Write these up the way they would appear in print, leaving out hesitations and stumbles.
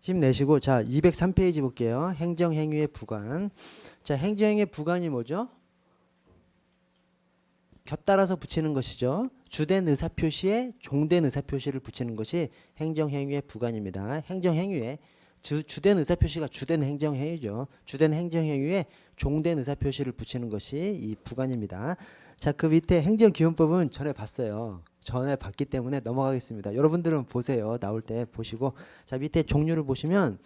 힘내시고 자 203페이지 볼게요. 행정행위의 부관. 자 행정행위의 부관이 뭐죠? 곁따라서 붙이는 것이죠. 주된 의사표시에 종된 의사표시를 붙이는 것이 행정행위의 부관입니다. 행정행위에 주된 의사표시가 주된 행정행위죠. 주된 행정행위에 종된 의사표시를 붙이는 것이 이 부관입니다. 자, 그 밑에 행정기본법은 전에 봤어요. 전에 봤기 때문에 넘어가겠습니다. 여러분들은 보세요. 나올 때 보시고 자 밑에 종류를 보시면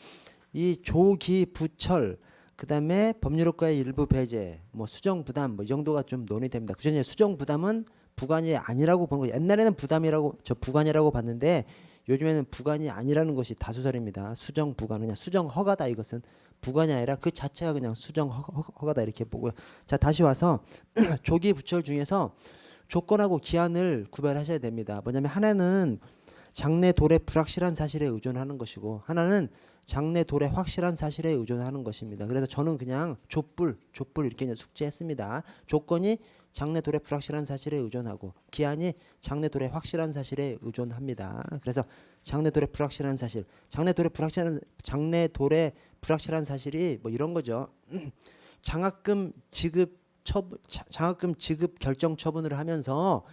이 조기 부철 그다음에 법률효과의 일부 배제, 뭐 수정 부담 뭐 이 정도가 좀 논의됩니다. 그죠? 이제 수정 부담은 부관이 아니라고 보는 거. 옛날에는 부담이라고 저 부관이라고 봤는데 요즘에는 부관이 아니라는 것이 다수설입니다. 수정 부관은 그냥 수정 허가다 이것은 부관이 아니라 그 자체가 그냥 수정 허가다 이렇게 보고요. 자 다시 와서 조기 부철 중에서 조건하고 기한을 구별하셔야 됩니다. 뭐냐면 하나는 장래 도래 불확실한 사실에 의존하는 것이고 하나는 장래 도래 확실한 사실에 의존하는 것입니다. 그래서 저는 그냥 족불 이렇게 그냥 숙제했습니다. 조건이 장래 도래 불확실한 사실에 의존하고 기한이 장래 도래 확실한 사실에 의존합니다. 그래서 장래 도래 불확실한 사실, 장래 도래 불확실한 사실이 뭐 이런 거죠. 장학금 지급 결정 처분을 하면서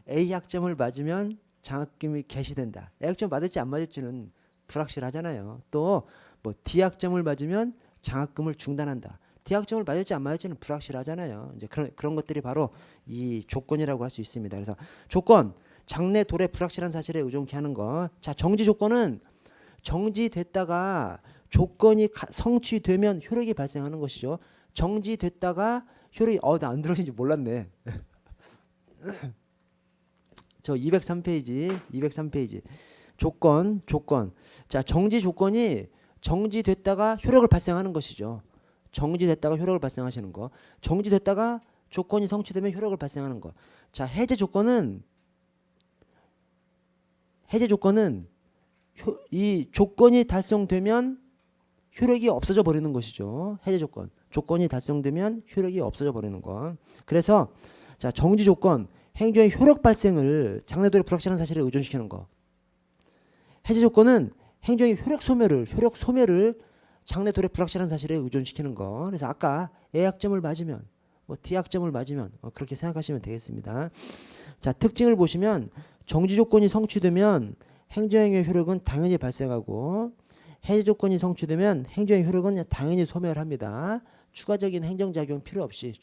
A 학점을 맞으면 장학금이 개시된다. A 학점 맞을지 안 맞을지는 불확실하잖아요. 또 뭐 D 학점을 맞으면 장학금을 중단한다. D 학점을 맞을지 안 맞을지는 불확실하잖아요. 이제 그런 것들이 바로 이 조건이라고 할 수 있습니다. 그래서 조건 장래 도래 불확실한 사실에 의존케 하는 거. 자 정지 조건은 정지됐다가 조건이 성취되면 효력이 발생하는 것이죠. 정지됐다가 효력이 나 안 들어오는지 몰랐네. 저 203페이지 조건 자 정지 조건이 정지됐다가 효력을 발생하는 것이죠. 정지됐다가 효력을 발생하시는 거. 정지됐다가 조건이 성취되면 효력을 발생하는 거. 자 해제 조건은 이 조건이 달성되면 효력이 없어져 버리는 것이죠. 해제 조건이 달성되면 효력이 없어져 버리는 거. 그래서 자 정지 조건 행정의 효력 발생을 장래도의 불확실한 사실에 의존시키는 거. 해제 조건은 행정의 효력 소멸을 장래도의 불확실한 사실에 의존시키는 거. 그래서 아까 A 학점을 맞으면 뭐 D 학점을 맞으면 그렇게 생각하시면 되겠습니다. 자 특징을 보시면 정지 조건이 성취되면 행정행위의 효력은 당연히 발생하고 해제 조건이 성취되면 행정의 효력은 당연히 소멸합니다. 추가적인 행정작용 필요 없이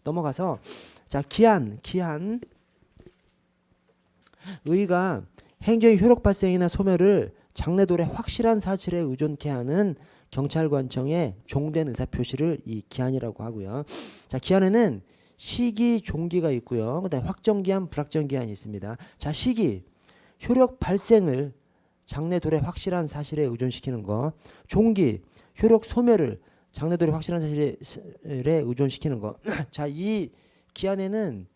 넘어가서 자 기한 의가 행정의 효력 발생이나 소멸을 장래도래 확실한 사실에 의존케 하는 경찰관청의 종된 의사표시를 이 기한이라고 하고요. 자 기한에는 시기 종기가 있고요. 그다음에 확정기한 불확정기한이 있습니다. 자 시기 효력 발생을 장래도래 확실한 사실에 의존시키는 거. 종기 효력 소멸을 장래도래 확실한 사실에 의존시키는 거. 자 이 기한에는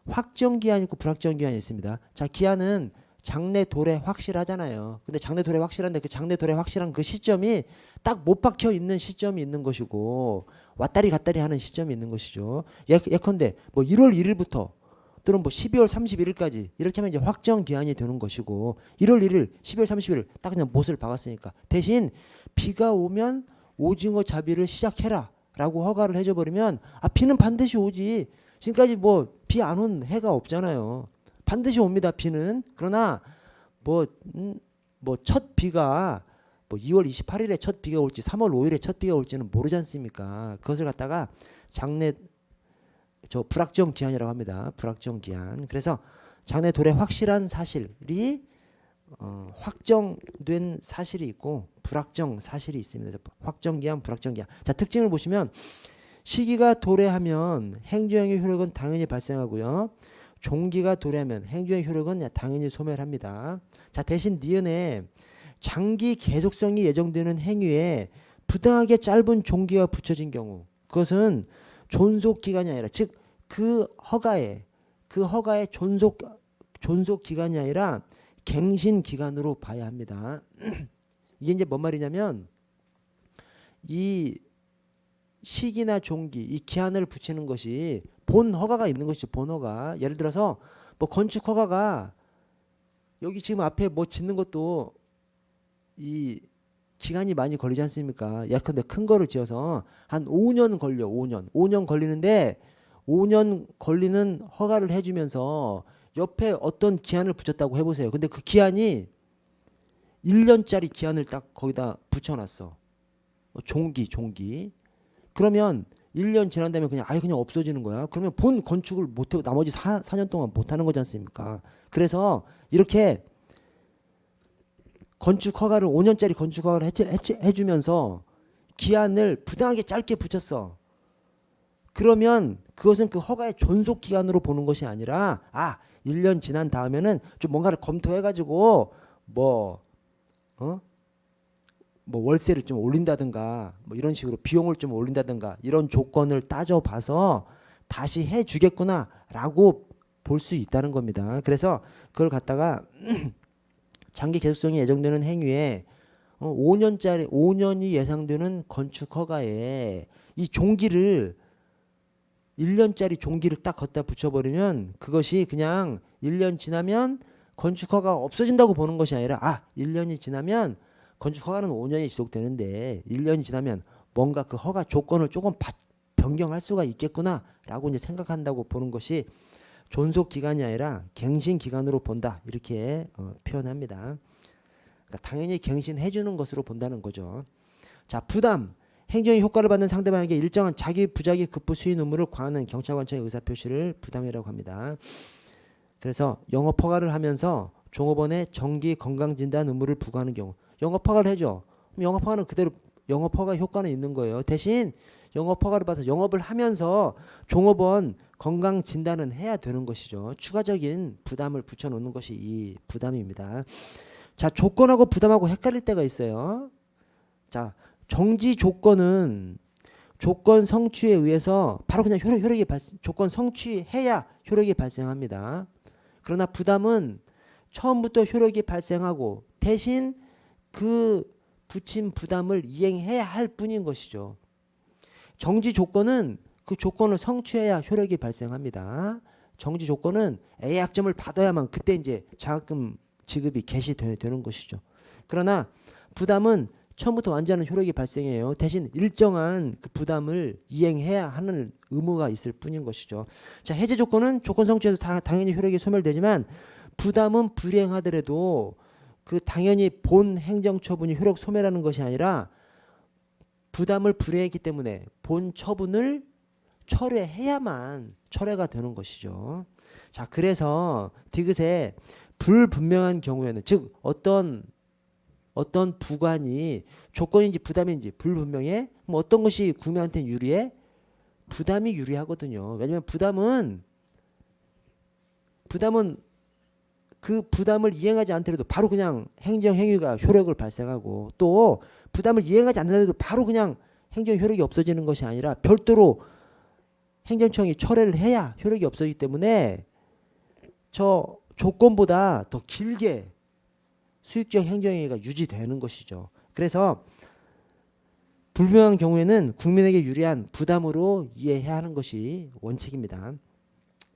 확정기한이 있고 불확정기한이 있습니다. 자 기한은 장래도래 확실하잖아요. 근데 장래도래 확실한데 그 장래도래 확실한 그 시점이 딱 못 박혀 있는 시점이 있는 것이고 왔다리 갔다리 하는 시점이 있는 것이죠. 예컨대 뭐 1월 1일부터 또는 뭐 12월 31일까지 이렇게 하면 이제 확정 기한이 되는 것이고 1월 1일, 12월 30일 딱 그냥 못을 박았으니까 대신 비가 오면 오징어 잡이를 시작해라 라고 허가를 해줘 버리면 비는 반드시 오지. 지금까지 뭐 비 안 온 해가 없잖아요. 반드시 옵니다. 비는. 그러나 뭐 첫 비가 뭐 2월 28일에 첫 비가 올지 3월 5일에 첫 비가 올지는 모르지 않습니까? 그것을 갖다가 불확정 기한이라고 합니다. 불확정 기한. 그래서 장래 도래 확실한 사실이 확정된 사실이 있고 불확정 사실이 있습니다. 확정 기한, 불확정 기한. 자 특징을 보시면 시기가 도래하면 행정의 효력은 당연히 발생하고요. 종기가 도래하면 행정의 효력은 당연히 소멸합니다. 자 대신 니은에 장기 계속성이 예정되는 행위에 부당하게 짧은 종기가 붙여진 경우 그것은 존속 기간이 아니라 즉 그 허가의 존속 기간이 아니라 갱신 기간으로 봐야 합니다. 이게 이제 뭔 말이냐면 이 시기나 종기 이 기한을 붙이는 것이 본 허가가 있는 것이죠. 본 허가. 예를 들어서 뭐 건축 허가가 여기 지금 앞에 뭐 짓는 것도 이 기간이 많이 걸리지 않습니까? 예컨대 큰 거를 지어서 한 5년 걸려. 5년 걸리는데 5년 걸리는 허가를 해주면서 옆에 어떤 기한을 붙였다고 해보세요. 근데 그 기한이 1년짜리 기한을 딱 거기다 붙여놨어. 종기. 그러면 1년 지난 다음에 그냥 아예 그냥 없어지는 거야. 그러면 본 건축을 못해 나머지 4년 동안 못하는 거지 않습니까? 그래서 이렇게 건축 허가를 5년짜리 건축 허가를 해주면서 기한을 부당하게 짧게 붙였어. 그러면 그것은 그 허가의 존속 기간으로 보는 것이 아니라 1년 지난 다음에는 좀 뭔가를 검토해 가지고 뭐 월세를 좀 올린다든가 뭐 이런 식으로 비용을 좀 올린다든가 이런 조건을 따져봐서 다시 해주겠구나라고 볼 수 있다는 겁니다. 그래서 그걸 갖다가 장기 계속성이 예정되는 행위에 5년이 예상되는 건축 허가에 이 종기를 1년짜리 종기를 딱 걷다 붙여버리면 그것이 그냥 1년 지나면 건축 허가가 없어진다고 보는 것이 아니라 1년이 지나면 건축 허가는 5년이 지속되는데 1년이 지나면 뭔가 그 허가 조건을 조금 변경할 수가 있겠구나라고 이제 생각한다고 보는 것이 존속 기간이 아니라 갱신 기간으로 본다 이렇게 표현합니다. 그러니까 당연히 갱신해 주는 것으로 본다는 거죠. 자, 부담. 행정의 효과를 받는 상대방에게 일정한 자기 부작위 급부 수인 의무를 과하는 경찰관청의 의사표시를 부담이라고 합니다. 그래서 영업 허가를 하면서 종업원의 정기 건강진단 의무를 부과하는 경우 영업 허가를 해줘. 그럼 영업 허가는 그대로 영업 허가 효과는 있는 거예요. 대신 영업 허가를 받아서 영업을 하면서 종업원 건강 진단은 해야 되는 것이죠. 추가적인 부담을 붙여놓는 것이 이 부담입니다. 자, 조건하고 부담하고 헷갈릴 때가 있어요. 자, 정지 조건은 조건 성취에 의해서 바로 그냥 효력이 조건 성취해야 효력이 발생합니다. 그러나 부담은 처음부터 효력이 발생하고 대신 그 붙인 부담을 이행해야 할 뿐인 것이죠. 정지 조건은 그 조건을 성취해야 효력이 발생합니다. 정지 조건은 A학점을 받아야만 그때 이제 장학금 지급이 개시되는 것이죠. 그러나 부담은 처음부터 완전한 효력이 발생해요. 대신 일정한 그 부담을 이행해야 하는 의무가 있을 뿐인 것이죠. 자, 해제 조건은 조건 성취에서 당연히 효력이 소멸되지만 부담은 불이행하더라도 그 당연히 본 행정처분이 효력 소멸하는 것이 아니라 부담을 불이행했기 때문에 본 처분을 철회해야만 철회가 되는 것이죠. 자, 그래서 디귿에 불분명한 경우에는 즉 어떤 부관이 조건인지 부담인지 불분명해? 뭐 어떤 것이 구매한테는 유리해? 부담이 유리하거든요. 왜냐하면 부담은 그 부담을 이행하지 않더라도 바로 그냥 행정행위가 효력을 발생하고 또 부담을 이행하지 않는다도 바로 그냥 행정 효력이 없어지는 것이 아니라 별도로 행정청이 철회를 해야 효력이 없어지기 때문에 저 조건보다 더 길게 수익적 행정행위가 유지되는 것이죠. 그래서 불분명한 경우에는 국민에게 유리한 부담으로 이해해야 하는 것이 원칙입니다.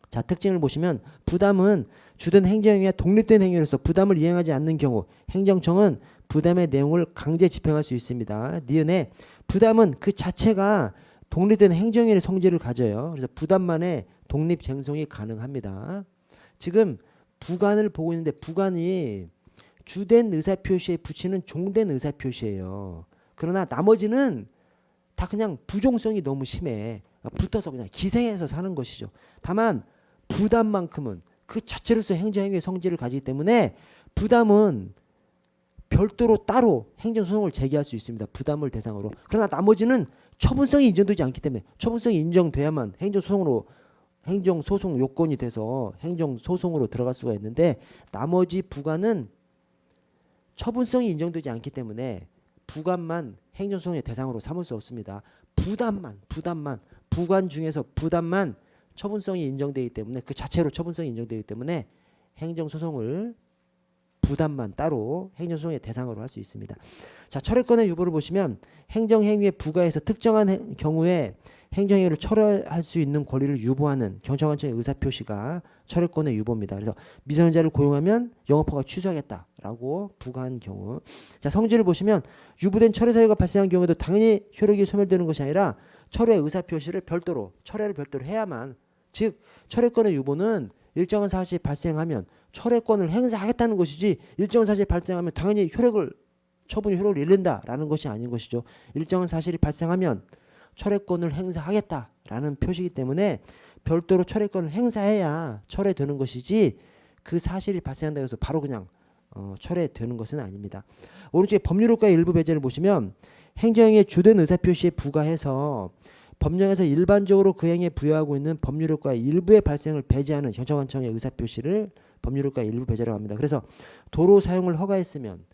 자, 특징을 보시면 부담은 주된 행정행위와 독립된 행위로서 부담을 이행하지 않는 경우 행정청은 부담의 내용을 강제 집행할 수 있습니다. 니은에 부담은 그 자체가 독립된 행정행위의 성질을 가져요. 그래서 부담만의 독립쟁송이 가능합니다. 지금 부관을 보고 있는데 부관이 주된 의사표시에 붙이는 종된 의사표시예요. 그러나 나머지는 다 그냥 부종성이 너무 심해. 붙어서 그냥 기생해서 사는 것이죠. 다만 부담만큼은 그 자체로서 행정행위의 성질을 가지기 때문에 부담은 별도로 따로 행정소송을 제기할 수 있습니다. 부담을 대상으로. 그러나 나머지는 처분성이 인정되지 않기 때문에 처분성이 인정돼야만 행정소송 요건이 돼서 행정소송으로 들어갈 수가 있는데 나머지 부관은 처분성이 인정되지 않기 때문에 부관만 행정소송의 대상으로 삼을 수 없습니다. 부담만 부관 중에서 부담만 처분성이 인정되기 때문에 그 자체로 처분성이 인정되기 때문에 행정소송을 부담만 따로 행정소송의 대상으로 할 수 있습니다. 자, 철회권의 유보를 보시면 행정행위에 부과해서 특정한 경우에 행정행위를 철회할 수 있는 권리를 유보하는 경찰관청의 의사표시가 철회권의 유보입니다. 그래서 미성년자를 고용하면 영업허가 취소하겠다라고 부과한 경우. 자, 성질을 보시면 유보된 철회 사유가 발생한 경우에도 당연히 효력이 소멸되는 것이 아니라 철회 의사표시를 별도로 철회를 별도로 해야만, 즉 철회권의 유보는 일정한 사실이 발생하면 철회권을 행사하겠다는 것이지 일정한 사실이 발생하면 당연히 처분이 효력을 잃는다라는 것이 아닌 것이죠. 일정한 사실이 발생하면 철회권을 행사하겠다라는 표시이기 때문에 별도로 철회권을 행사해야 철회되는 것이지 그 사실이 발생한다고 해서 바로 그냥 철회되는 것은 아닙니다. 오른쪽에 법률효과의 일부 배제를 보시면 행정행위의 주된 의사표시에 부과해서 법령에서 일반적으로 그 행위에 부여하고 있는 법률효과의 일부의 발생을 배제하는 경찰관청의 의사표시를 법률효과의 일부 배제라고 합니다. 그래서 도로 사용을 허가했으면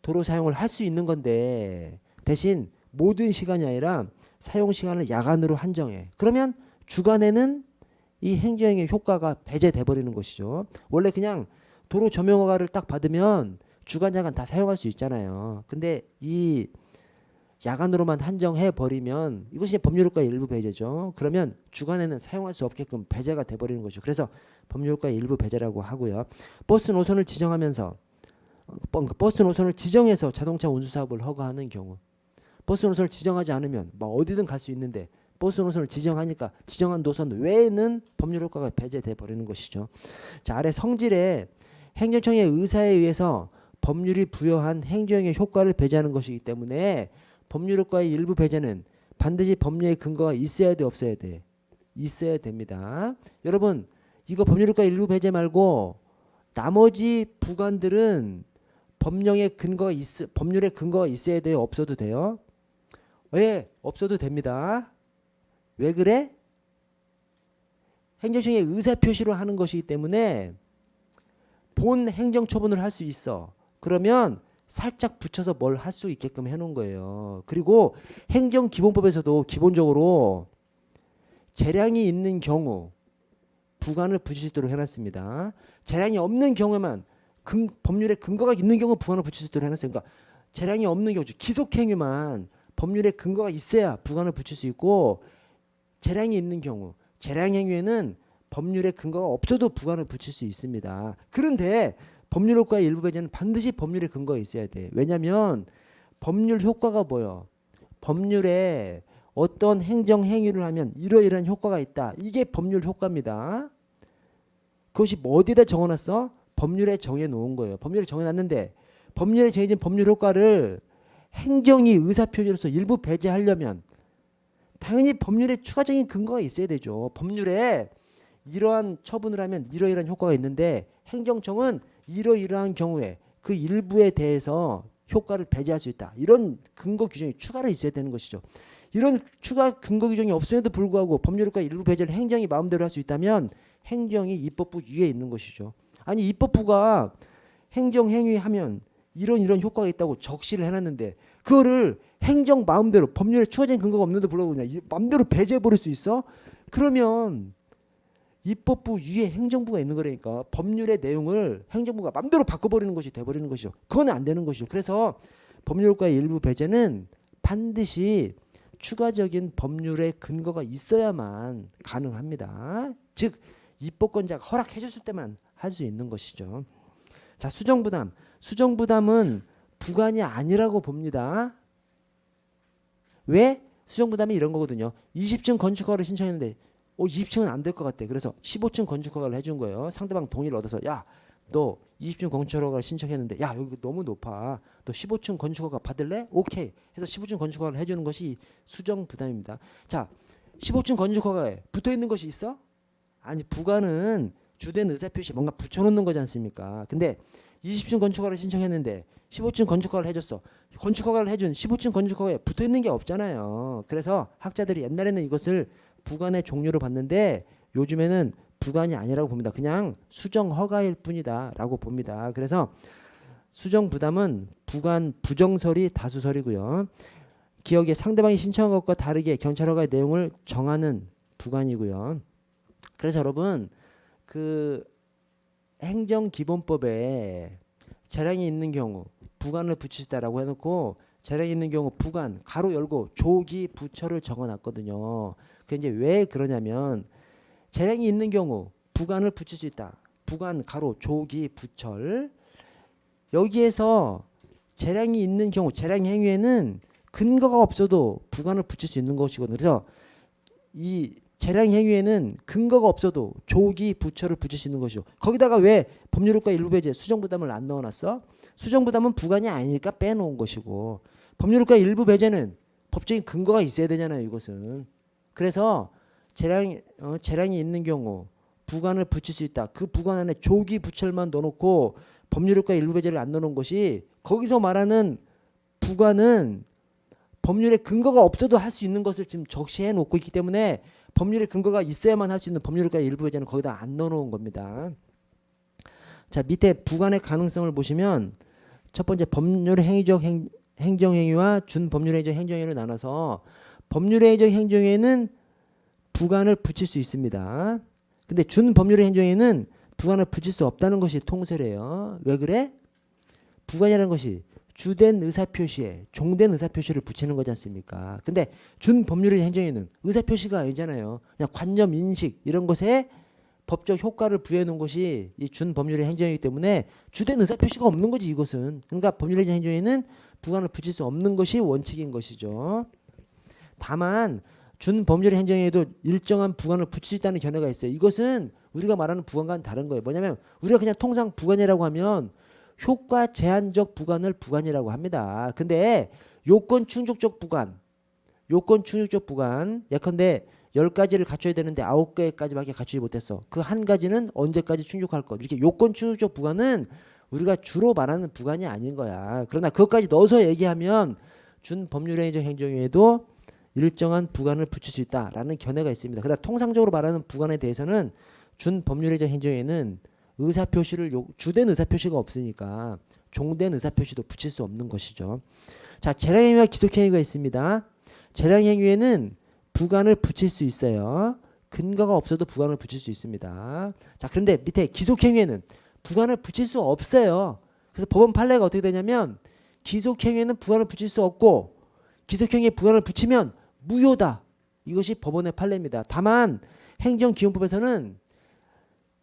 도로 사용을 할 수 있는 건데 대신 모든 시간이 아니라 사용 시간을 야간으로 한정해. 그러면 주간에는 이 행정행위 효과가 배제돼 버리는 것이죠. 원래 그냥 도로 점용 허가를 딱 받으면 주간 야간 다 사용할 수 있잖아요. 근데 이 야간으로만 한정해 버리면 이것이 법률효과의 일부 배제죠. 그러면 주간에는 사용할 수 없게끔 배제가 돼 버리는 것이죠. 그래서 법률효과의 일부 배제라고 하고요. 버스 노선을 지정하면서 버스 노선을 지정해서 자동차 운수 사업을 허가하는 경우, 버스 노선을 지정하지 않으면 뭐 어디든 갈 수 있는데 버스 노선을 지정하니까 지정한 노선 외에는 법률 효과가 배제돼 버리는 것이죠. 자, 아래 성질에 행정청의 의사에 의해서 법률이 부여한 행정의 효과를 배제하는 것이기 때문에 법률 효과의 일부 배제는 반드시 법률의 근거가 있어야 돼, 없어야 돼? 있어야 됩니다. 여러분, 이거 법률 효과 일부 배제 말고 나머지 부관들은 법령의 근거가 법률의 근거가 있어야 돼요, 없어도 돼요? 왜? 없어도 됩니다. 왜 그래? 행정청의 의사표시로 하는 것이기 때문에 본 행정처분을 할 수 있어. 그러면 살짝 붙여서 뭘 할 수 있게끔 해놓은 거예요. 그리고 행정기본법에서도 기본적으로 재량이 있는 경우 부관을 붙일 수 있도록 해놨습니다. 재량이 없는 경우에만 법률에 근거가 있는 경우 부관을 붙일 수 있도록 해놨어요. 그러니까 재량이 없는 경우, 기속행위만 법률에 근거가 있어야 부관을 붙일 수 있고, 재량이 있는 경우, 재량행위에는 법률에 근거가 없어도 부관을 붙일 수 있습니다. 그런데 법률 효과의 일부 배제는 반드시 법률에 근거가 있어야 돼. 왜냐하면 법률 효과가 뭐예요? 법률에 어떤 행정행위를 하면 이러이러한 효과가 있다. 이게 법률 효과입니다. 그것이 뭐 어디다 적어놨어? 법률에 정해놓은 거예요. 법률에 정해놨는데 법률에 정해진 법률 효과를 행정이 의사표시로서 일부 배제하려면 당연히 법률에 추가적인 근거가 있어야 되죠. 법률에 이러한 처분을 하면 이러이러한 효과가 있는데 행정청은 이러이러한 경우에 그 일부에 대해서 효과를 배제할 수 있다. 이런 근거 규정이 추가로 있어야 되는 것이죠. 이런 추가 근거 규정이 없음에도 불구하고 법률 효과 일부 배제를 행정이 마음대로 할 수 있다면 행정이 입법부 위에 있는 것이죠. 아니, 입법부가 행정행위하면 이런 효과가 있다고 적시를 해놨는데 그거를 행정 마음대로 법률에 추가적인 근거가 없는데 불구하고 그냥 마음대로 배제해버릴 수 있어? 그러면 입법부 위에 행정부가 있는 거라니까 법률의 내용을 행정부가 마음대로 바꿔버리는 것이 돼버리는 것이죠. 그건 안 되는 것이죠. 그래서 법률효과의 일부 배제는 반드시 추가적인 법률의 근거가 있어야만 가능합니다. 즉 입법권자가 허락해줬을 때만 할 수 있는 것이죠. 자, 수정부담. 수정부담은 부관이 아니라고 봅니다. 왜? 수정부담이 이런 거거든요. 20층 건축허가를 신청했는데 20층은 안 될 것 같아. 그래서 15층 건축허가를 해준 거예요. 상대방 동의를 얻어서 야, 너 20층 건축허가를 신청했는데 야, 여기 너무 높아. 너 15층 건축허가 받을래? 오케이. 해서 15층 건축허가를 해주는 것이 수정부담입니다. 자, 15층 건축허가에 붙어있는 것이 있어? 아니, 부관은 주된 의사표시 뭔가 붙여놓는 거지 않습니까? 근데 20층 건축허가를 신청했는데 15층 건축허가를 해줬어. 건축허가를 해준 15층 건축허가에 붙어있는 게 없잖아요. 그래서 학자들이 옛날에는 이것을 부관의 종류로 봤는데 요즘에는 부관이 아니라고 봅니다. 그냥 수정허가일 뿐이다 라고 봅니다. 그래서 수정부담은 부관 부정설이 다수설이고요. 기억에 상대방이 신청한 것과 다르게 경찰허가의 내용을 정하는 부관이고요. 그래서 여러분, 그 행정기본법에 재량이 있는 경우 부관을 붙이시다라고 해놓고 재량이 있는 경우 부관 가로 열고 조기 부처를 적어놨거든요. 그 이제 왜 그러냐면 재량이 있는 경우 부관을 붙일 수 있다. 부관 가로 조기 부철. 여기에서 재량이 있는 경우 재량 행위에는 근거가 없어도 부관을 붙일 수 있는 것이거든요. 그래서 이 재량 행위에는 근거가 없어도 조기 부처를 붙일 수 있는 것이죠. 거기다가 왜 법률효과 일부 배제 수정부담을 안 넣어놨어? 수정부담은 부관이 아니니까 빼놓은 것이고 법률효과 일부 배제는 법적인 근거가 있어야 되잖아요. 이것은. 그래서 재량이 있는 경우 부관을 붙일 수 있다. 그 부관 안에 조기 부처만 넣어놓고 법률효과 일부 배제를 안 넣어놓은 것이 거기서 말하는 부관은 법률의 근거가 없어도 할 수 있는 것을 지금 적시해 놓고 있기 때문에 법률의 근거가 있어야만 할 수 있는 법률효과 일부 배제는 거기다 안 넣어놓은 겁니다. 자, 밑에 부관의 가능성을 보시면 첫 번째 법률 행위적 행정행위와 준법률행위적 행정행위로 나눠서 법률행위적 행정행위는 부관을 붙일 수 있습니다. 근데 준법률의 행정행위는 부관을 붙일 수 없다는 것이 통설이에요. 왜 그래? 부관이라는 것이 주된 의사표시에 종된 의사표시를 붙이는 거지 않습니까? 근데 준법률의 행정행위는 의사표시가 아니잖아요. 그냥 관념, 인식 이런 것에 법적 효과를 부여해 놓은 것이 이 준법률의 행정행위이기 때문에 주된 의사표시가 없는 거지 이것은. 그러니까 법률의 행정행위는 부관을 붙일 수 없는 것이 원칙인 것이죠. 다만 준법률의 행정행위에도 일정한 부관을 붙일 수 있다는 견해가 있어요. 이것은 우리가 말하는 부관과는 다른 거예요. 뭐냐면 우리가 그냥 통상 부관이라고 하면 효과 제한적 부관을 부관이라고 합니다. 근데 요건 충족적 부관, 예컨대 10가지를 갖춰야 되는데 9개까지밖에 갖추지 못했어. 그 한 가지는 언제까지 충족할 것. 이렇게 요건 충족적 부관은 우리가 주로 말하는 부관이 아닌 거야. 그러나 그것까지 넣어서 얘기하면 준법률행위적 행정행위에도 일정한 부관을 붙일 수 있다라는 견해가 있습니다. 그러나 통상적으로 말하는 부관에 대해서는 준법률행위적 행정행위는 의사표시를 주된 의사표시가 없으니까 종된 의사표시도 붙일 수 없는 것이죠. 자, 재량행위와 기속행위가 있습니다. 재량행위에는 부관을 붙일 수 있어요. 근거가 없어도 부관을 붙일 수 있습니다. 자, 그런데 밑에 기속행위에는 부관을 붙일 수 없어요. 그래서 법원 판례가 어떻게 되냐면 기속행위에는 부관을 붙일 수 없고 기속행위에 부관을 붙이면 무효다. 이것이 법원의 판례입니다. 다만 행정기용법에서는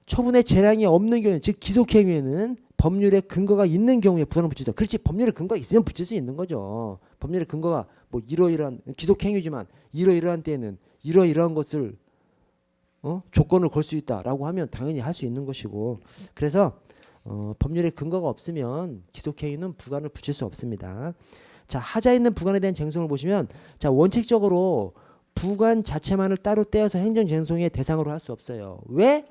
처분의 재량이 없는 경우, 즉 기속행위에는 법률의 근거가 있는 경우에 부관을 붙일 수 있다. 그렇지, 법률의 근거가 있으면 붙일 수 있는 거죠. 법률의 근거가 뭐 이러이러한 기속행위지만 이러이러한 때에는 이러이러한 것을 조건을 걸 수 있다라고 하면 당연히 할 수 있는 것이고, 그래서 법률의 근거가 없으면 기속행위는 부관을 붙일 수 없습니다. 자, 하자 있는 부관에 대한 쟁송을 보시면, 자, 원칙적으로 부관 자체만을 따로 떼어서 행정쟁송의 대상으로 할 수 없어요. 왜?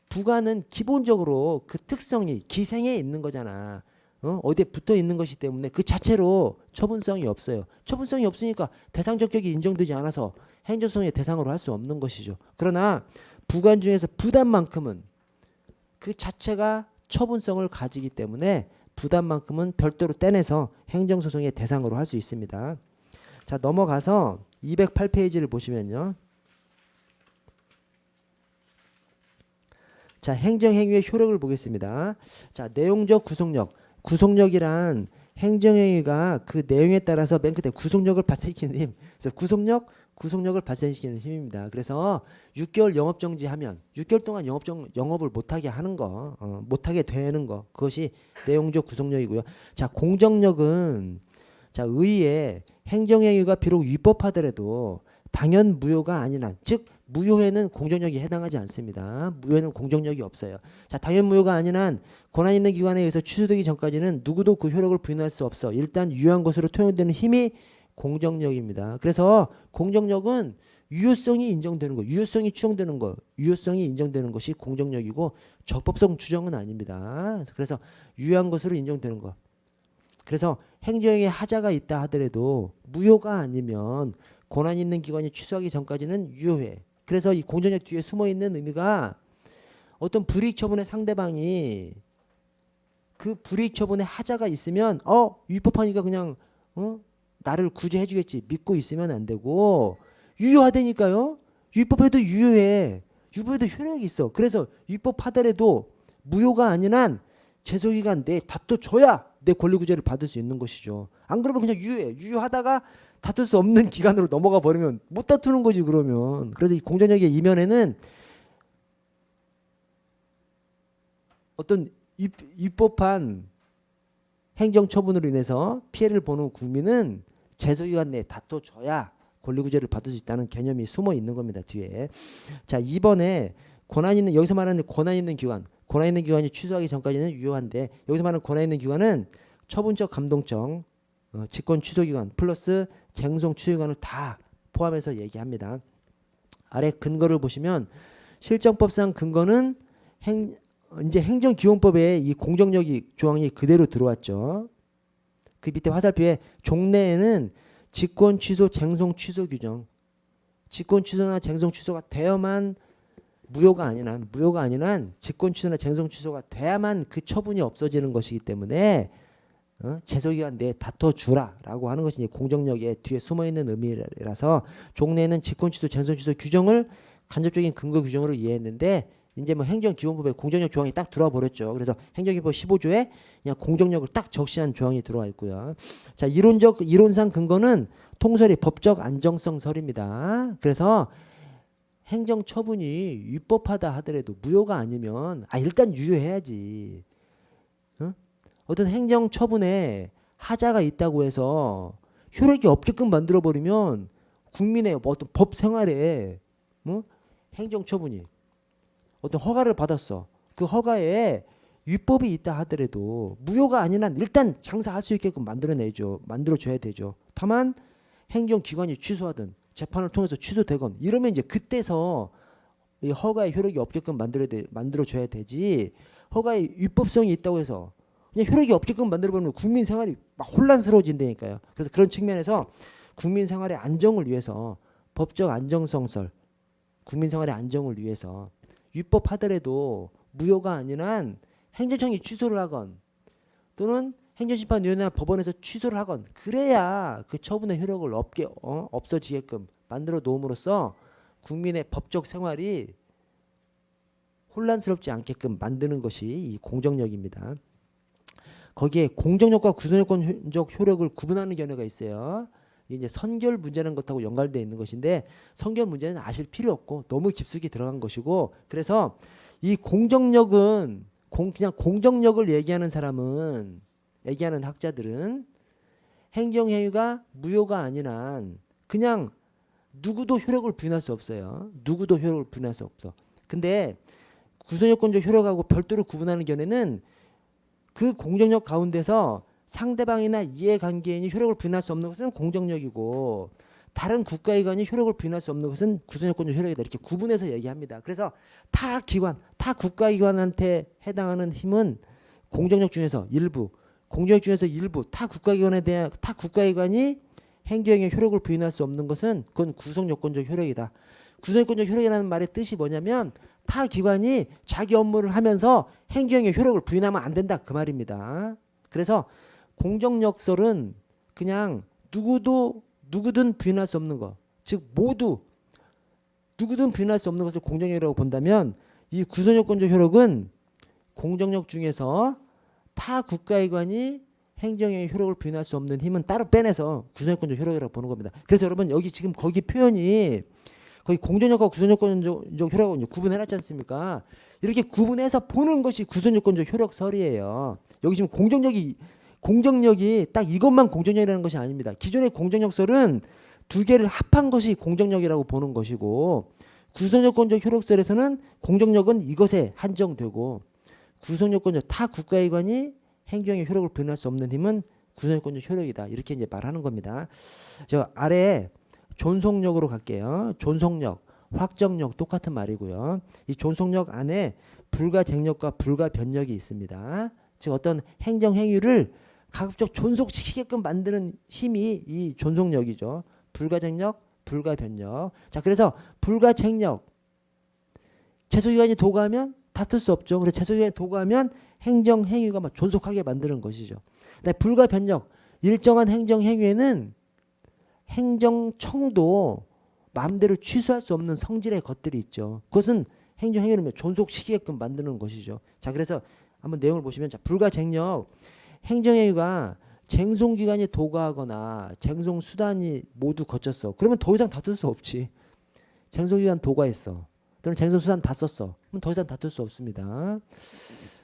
부관은 기본적으로 그 특성이 기생에 있는 거잖아. 어디에 붙어 있는 것이기 때문에 그 자체로 처분성이 없어요. 처분성이 없으니까 대상 적격이 인정되지 않아서 행정소송의 대상으로 할 수 없는 것이죠. 그러나 부관 중에서 부담만큼은 그 자체가 처분성을 가지기 때문에 부담만큼은 별도로 떼내서 행정소송의 대상으로 할 수 있습니다. 자, 넘어가서 208페이지를 보시면요. 자, 행정행위의 효력을 보겠습니다. 자, 내용적 구속력. 구속력이란 행정행위가 그 내용에 따라서 맨 끝에 구속력을 발생시키는 힘. 그래서 구속력을 발생시키는 힘입니다. 그래서 6개월 영업정지하면 6개월 동안 영업을 못하게 하는 거, 못하게 되는 거, 그것이 내용적 구속력이고요. 자, 공정력은 자, 의의 행정행위가 비록 위법하더라도 당연 무효가 아닌 한, 즉 무효에는 공정력이 해당하지 않습니다. 무효에는 공정력이 없어요. 자, 당연 무효가 아닌 한 권한 있는 기관에 의해서 취소되기 전까지는 누구도 그 효력을 부인할 수 없어. 일단 유효한 것으로 통용되는 힘이 공정력입니다. 그래서 공정력은 유효성이 인정되는 거, 유효성이 추정되는 거, 유효성이 인정되는 것이 공정력이고 적법성 추정은 아닙니다. 그래서 유효한 것으로 인정되는 거. 그래서 행정행위에 하자가 있다 하더라도 무효가 아니면 권한 있는 기관이 취소하기 전까지는 유효해. 그래서 이 공정력 뒤에 숨어 있는 의미가 어떤 불이익 처분의 상대방이 그 불이익 처분에 하자가 있으면 위법하니까 그냥 나를 구제해 주겠지 믿고 있으면 안 되고, 유효하다니까요. 위법해도 유효해. 위법해도 효력이 있어. 그래서 위법하더라도 무효가 아닌 한 제소기간 내에 다퉈줘야 내 권리구제를 받을 수 있는 것이죠. 안 그러면 그냥 유효해. 유효하다가 다툴 수 없는 기관으로 넘어가 버리면 못 다투는 거지 그러면. 그래서 이 공정력의 이면에는 어떤 위법한 행정처분으로 인해서 피해를 보는 국민은 제소기관 내에 다퉈줘야 권리구제를 받을 수 있다는 개념이 숨어 있는 겁니다. 뒤에. 자, 이번에 권한 있는, 여기서 말하는 권한 있는 기관, 권한 있는 기관이 취소하기 전까지는 유효한데, 여기서 말하는 권한 있는 기관은 처분적 감동청, 직권 취소기관 플러스 쟁송 취소기관을 다 포함해서 얘기합니다. 아래 근거를 보시면 실정법상 근거는 이제 행정기본법에 이 공정력이 조항이 그대로 들어왔죠. 그 밑에 화살표에 종래에는 직권 취소, 쟁송 취소 규정, 직권 취소나 쟁송 취소가 되어만 무효가 아니란 직권 취소나 쟁송 취소가 돼야만 그 처분이 없어지는 것이기 때문에 제소기간 내에 다퉈주라라고 하는 것이 이제 공정력에 뒤에 숨어있는 의미라서 종래에는 직권 취소, 쟁송 취소 규정을 간접적인 근거 규정으로 이해했는데 이제 뭐 행정기본법에 공정력 조항이 딱 들어와 버렸죠. 그래서 행정기본법 15조에 그냥 공정력을 딱 적시한 조항이 들어와 있고요. 자, 이론상 근거는 통설이 법적 안정성설입니다. 그래서 행정처분이 위법하다 하더라도 무효가 아니면 일단 유효해야지. 어떤 행정처분에 하자가 있다고 해서 효력이 없게끔 만들어버리면 국민의 어떤 법 생활에 행정처분이 어떤 허가를 받았어. 그 허가에 위법이 있다 하더라도 무효가 아닌 한 일단 장사할 수 있게끔 만들어줘야 되죠. 다만 행정기관이 취소하든 재판을 통해서 취소되건 이러면 이제 그때서 이 허가의 효력이 없게끔 만들어줘야 되지. 허가의 위법성이 있다고 해서 그냥 효력이 없게끔 만들어버리면 국민 생활이 막 혼란스러워진다니까요. 그래서 그런 측면에서 국민 생활의 안정을 위해서 법적 안정성설, 국민 생활의 안정을 위해서 위법하더라도 무효가 아닌 한 행정청이 취소를 하건 또는 행정심판위원회나 법원에서 취소를 하건 그래야 그 처분의 효력을 없어지게끔 만들어 놓음으로써 국민의 법적 생활이 혼란스럽지 않게끔 만드는 것이 이 공정력입니다. 거기에 공정력과 구성요건적 효력을 구분하는 견해가 있어요. 이제 선결 문제라는 것하고 연관되어 있는 것인데 선결 문제는 아실 필요 없고 너무 깊숙이 들어간 것이고 그래서 이 공정력은 그냥 공정력을 얘기하는 학자들은 행정행위가 무효가 아닌 한 그냥 누구도 효력을 부인할 수 없어요. 누구도 효력을 부인할 수 없어. 근데 구성요건적 효력하고 별도로 구분하는 견해는 그 공정력 가운데서 상대방이나 이해관계인이 효력을 부인할 수 없는 것은 공정력이고 다른 국가기관이 효력을 부인할 수 없는 것은 구성요건적 효력이다. 이렇게 구분해서 얘기합니다. 그래서 타 국가기관한테 해당하는 힘은 공정력 중에서 일부, 타 국가기관이 행정에 효력을 부인할 수 없는 것은 그건 구성요건적 효력이다. 구성요건적 효력이라는 말의 뜻이 뭐냐면 타 기관이 자기 업무를 하면서 행정에 효력을 부인하면 안 된다 그 말입니다. 그래서 공정력설은 그냥 누구든 부인할 수 없는 것, 즉 모두 누구든 부인할 수 없는 것을 공정력이라고 본다면 이 구성요건적 효력은 공정력 중에서 타 국가기관이 행정의 효력을 부인할 수 없는 힘은 따로 빼내서 구성요건적 효력이라고 보는 겁니다. 그래서 여러분 여기 지금 거기 표현이 거기 공정력과 구성요건적 효력을 구분해놨지 않습니까? 이렇게 구분해서 보는 것이 구성요건적 효력설이에요. 여기 지금 공정력이 딱 이것만 공정력이라는 것이 아닙니다. 기존의 공정력설은 두 개를 합한 것이 공정력이라고 보는 것이고 구성요건적 효력설에서는 공정력은 이것에 한정되고 구성요건적 타 국가기관이 행정의 효력을 부인할 수 없는 힘은 구성요건적 효력이다. 이렇게 이제 말하는 겁니다. 저 아래 존속력으로 갈게요. 존속력, 확정력 똑같은 말이고요. 이 존속력 안에 불가쟁력과 불가변력이 있습니다. 즉 어떤 행정행위를 가급적 존속시키게끔 만드는 힘이 이 존속력이죠. 불가쟁력, 불가변력. 자, 그래서 불가쟁력, 제소기관이 도구하면 다툴 수 없죠. 그래서 제소기관이 도구하면 행정행위가 막 존속하게 만드는 것이죠. 근데 불가변력, 일정한 행정행위에는 행정청도 마음대로 취소할 수 없는 성질의 것들이 있죠. 그것은 행정행위를 존속시키게끔 만드는 것이죠. 자, 그래서 한번 내용을 보시면 자, 불가쟁력, 행정행위가 쟁송기간이 도가하거나 쟁송수단이 모두 거쳤어. 그러면 더 이상 다툴 수 없지. 쟁송기간 도가했어. 또는 쟁송수단 다 썼어. 그럼 더 이상 다툴 수 없습니다.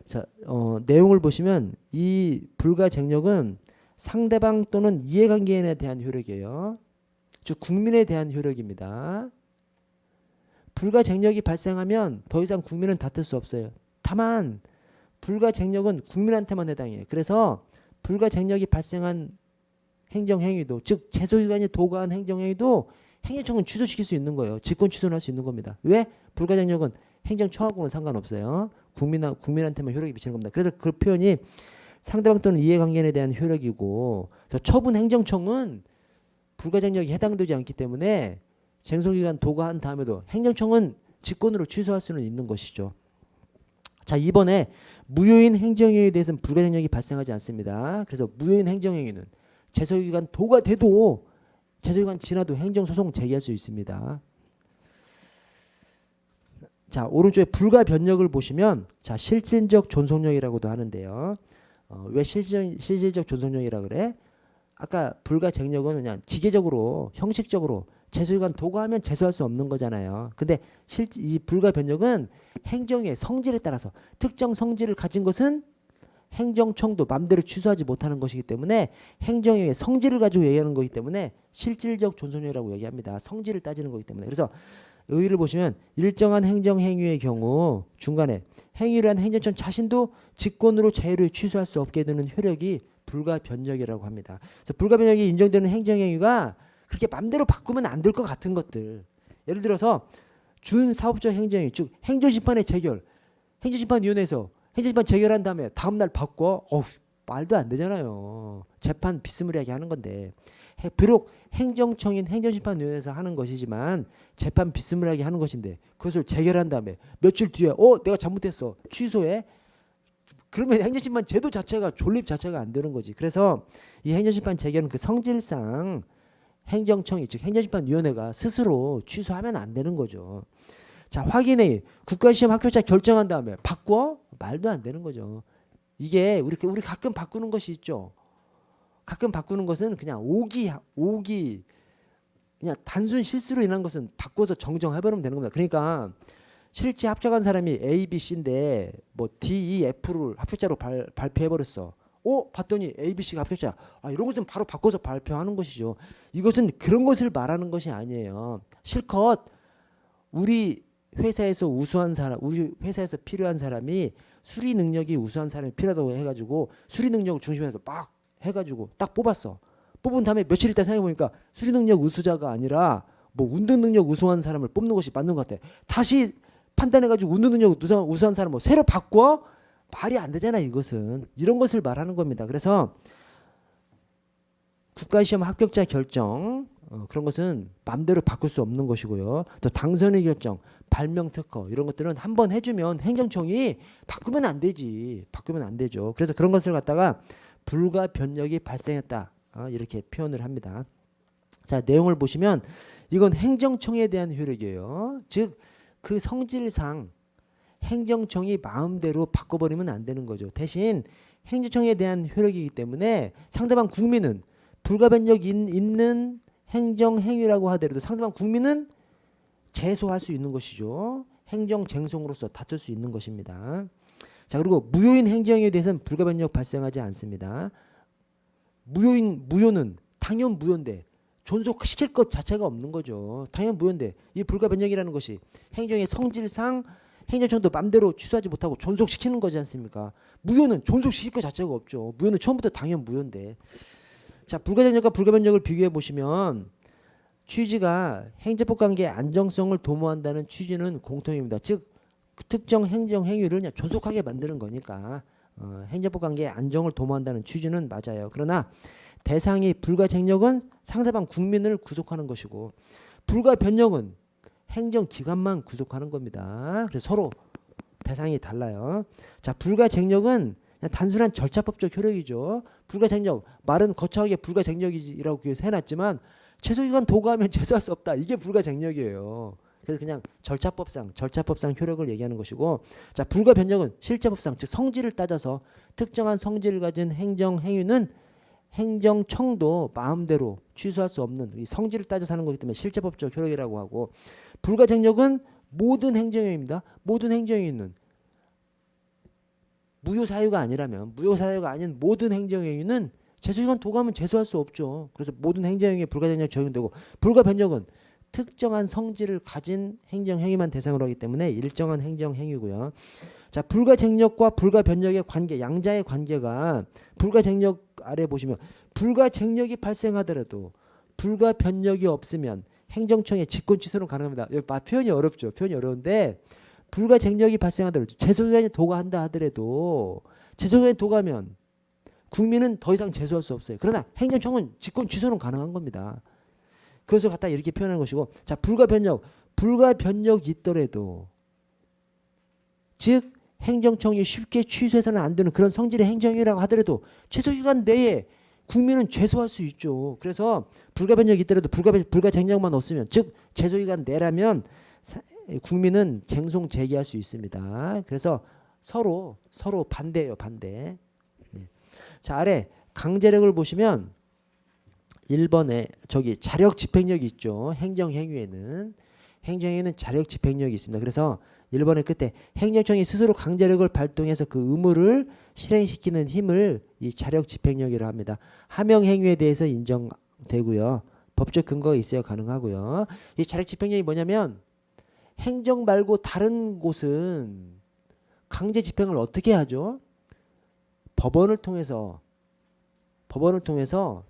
자, 내용을 보시면 이 불가쟁력은 상대방 또는 이해관계인에 대한 효력이에요. 즉 국민에 대한 효력입니다. 불가쟁력이 발생하면 더 이상 국민은 다툴 수 없어요. 다만 불가쟁력은 국민한테만 해당해요. 그래서 불가쟁력이 발생한 행정행위도, 즉 제소기관이 도가한 행정행위도 행정청은 취소시킬 수 있는 거예요. 직권 취소를 할 수 있는 겁니다. 왜? 불가쟁력은 행정청하고는 상관없어요. 국민한테만 효력이 미치는 겁니다. 그래서 그 표현이 상대방 또는 이해관계인에 대한 효력이고, 처분 행정청은 불가쟁력이 해당되지 않기 때문에 쟁송기간 도가한 다음에도 행정청은 직권으로 취소할 수는 있는 것이죠. 자, 이번에 무효인 행정행위에 대해서는 불가쟁력이 발생하지 않습니다. 그래서 무효인 행정행위는 제소기간 도가돼도 제소기간 지나도 행정소송 제기할 수 있습니다. 자, 오른쪽에 불가변력을 보시면, 자, 실질적 존속력이라고도 하는데요. 왜 실질적 존속력이라 그래? 아까 불가쟁력은 그냥 기계적으로 형식적으로 제소기간 도가하면 제소할 수 없는 거잖아요. 근데 이 불가변력은 행정의 성질에 따라서 특정 성질을 가진 것은 행정청도 마음대로 취소하지 못하는 것이기 때문에 행정의 성질을 가지고 얘기하는 거기 때문에 실질적 존속력이라고 얘기합니다. 성질을 따지는 거기 때문에. 그래서 의의를 보시면 일정한 행정행위의 경우 중간에 행위를 한 행정청 자신도 직권으로 자유를 취소할 수 없게 되는 효력이 불가변력이라고 합니다. 그래서 불가변력이 인정되는 행정행위가 그렇게 맘대로 바꾸면 안 될 것 같은 것들. 예를 들어서 준사업적 행정행위, 즉 행정심판의 재결. 행정심판위원회에서 행정심판 재결한 다음에 다음날 바꿔? 말도 안 되잖아요. 재판 비스무리하게 하는 건데. 비록 행정청인 행정심판위원회에서 하는 것이지만 재판 비스무리하게 하는 것인데 그것을 재결한 다음에 며칠 뒤에 내가 잘못했어. 취소해. 그러면 행정심판 제도 자체가 존립 자체가 안 되는 거지. 그래서 이 행정심판 재결은 그 성질상 행정청이, 즉 행정심판위원회가 스스로 취소하면 안 되는 거죠. 자, 확인회의, 국가시험 합격자 결정한 다음에 바꿔? 말도 안 되는 거죠. 이게 우리 가끔 바꾸는 것이 있죠. 가끔 바꾸는 것은 그냥 오기 그냥 단순 실수로 인한 것은 바꿔서 정정해버리면 되는 겁니다. 그러니까 실제 합격한 사람이 A, B, C인데 뭐 D, E, F를 합격자로 발표해버렸어. 봤더니 A, B, C가 합격자. 이런 것은 바로 바꿔서 발표하는 것이죠. 이것은 그런 것을 말하는 것이 아니에요. 실컷 우리 회사에서 우수한 사람, 우리 회사에서 필요한 사람이 수리 능력이 우수한 사람이 필요하다고 해가지고 수리 능력을 중심에서 막 해가지고 딱 뽑았어. 뽑은 다음에 며칠 있다 생각해보니까 수리 능력 우수자가 아니라 뭐 운동 능력 우수한 사람을 뽑는 것이 맞는 것 같아. 다시 판단해가지고 운동 능력 우수한 사람을 새로 바꿔? 말이 안 되잖아. 이것은 이런 것을 말하는 겁니다. 그래서 국가시험 합격자 결정 그런 것은 마음대로 바꿀 수 없는 것이고요. 또 당선의 결정, 발명 특허 이런 것들은 한번 해주면 행정청이 바꾸면 안 되지. 바꾸면 안 되죠. 그래서 그런 것을 갖다가 불가변력이 발생했다 이렇게 표현을 합니다. 자, 내용을 보시면 이건 행정청에 대한 효력이에요. 즉 그 성질상 행정청이 마음대로 바꿔버리면 안 되는 거죠. 대신 행정청에 대한 효력이기 때문에 상대방 국민은 불가변력이 있는 행정행위라고 하더라도 상대방 국민은 제소할 수 있는 것이죠. 행정쟁송으로서 다툴 수 있는 것입니다. 자, 그리고 무효인 행정행위에 대해서는 불가변력 발생하지 않습니다. 무효는 당연 무효인데 존속시킬 것 자체가 없는 거죠. 당연 무효인데 이 불가변력이라는 것이 행정의 성질상 행정청도 맘대로 취소하지 못하고 존속시키는 거지 않습니까? 무효는 존속시킬 것 자체가 없죠. 무효는 처음부터 당연 무효인데. 자, 불가쟁력과 불가변력을 비교해 보시면 취지가 행정법 관계의 안정성을 도모한다는 취지는 공통입니다. 즉 특정 행정 행위를 그냥 존속하게 만드는 거니까 행정법 관계의 안정을 도모한다는 취지는 맞아요. 그러나 대상이 불가쟁력은 상대방 국민을 구속하는 것이고 불가변력은 행정기관만 구속하는 겁니다. 그래서 서로 대상이 달라요. 자, 불가쟁력은 그냥 단순한 절차법적 효력이죠. 불가쟁력, 말은 거창하게 불가쟁력이라고 해놨지만 제소기간 도가하면 제소할 수 없다. 이게 불가쟁력이에요. 그래서 그냥 절차법상 효력을 얘기하는 것이고, 자, 불가변력은 실제법상 즉 성질을 따져서 특정한 성질을 가진 행정행위는 행정청도 마음대로 취소할 수 없는 이 성질을 따져서 하는 거기 때문에 실제법적 효력이라고 하고, 불가쟁력은 모든 행정행위입니다. 모든 행정행위는 무효사유가 아니라면, 무효사유가 아닌 모든 행정행위는 제소기간 도구하면 제소할 수 없죠. 그래서 모든 행정행위에 불가쟁력 적용되고, 불가변력은 특정한 성질을 가진 행정행위만 대상으로 하기 때문에 일정한 행정행위고요. 자, 불가쟁력과 불가변력의 관계, 양자의 관계가, 불가쟁력 아래 보시면 불가쟁력이 발생하더라도 불가변력이 없으면 행정청의 직권 취소는 가능합니다. 표현이 어렵죠. 표현이 어려운데, 불가쟁력이 발생하더라도 제소기간이 도구한다 하더라도, 제소기간이 도구하면 국민은 더 이상 제소할 수 없어요. 그러나 행정청은 직권 취소는 가능한 겁니다. 그것을 갖다 이렇게 표현하는 것이고, 자, 불가변력이 있더라도, 즉 행정청이 쉽게 취소해서는 안 되는 그런 성질의 행정이라고 하더라도 최소기간 내에 국민은 제소할 수 있죠. 그래서 불가변력이 있더라도 불가쟁력만 없으면, 즉 제소기간 내라면 국민은 쟁송 제기할 수 있습니다. 그래서 서로 반대예요. 반대. 자, 아래 강제력을 보시면 1번에 저기 자력 집행력이 있죠. 행정행위에는 자력 집행력이 있습니다. 그래서 1번의 끝에 행정청이 스스로 강제력을 발동해서 그 의무를 실행시키는 힘을 이 자력 집행력이라고 합니다. 하명행위에 대해서 인정되고요. 법적 근거가 있어야 가능하고요. 이 자력 집행력이 뭐냐면, 행정 말고 다른 곳은 강제 집행을 어떻게 하죠? 법원을 통해서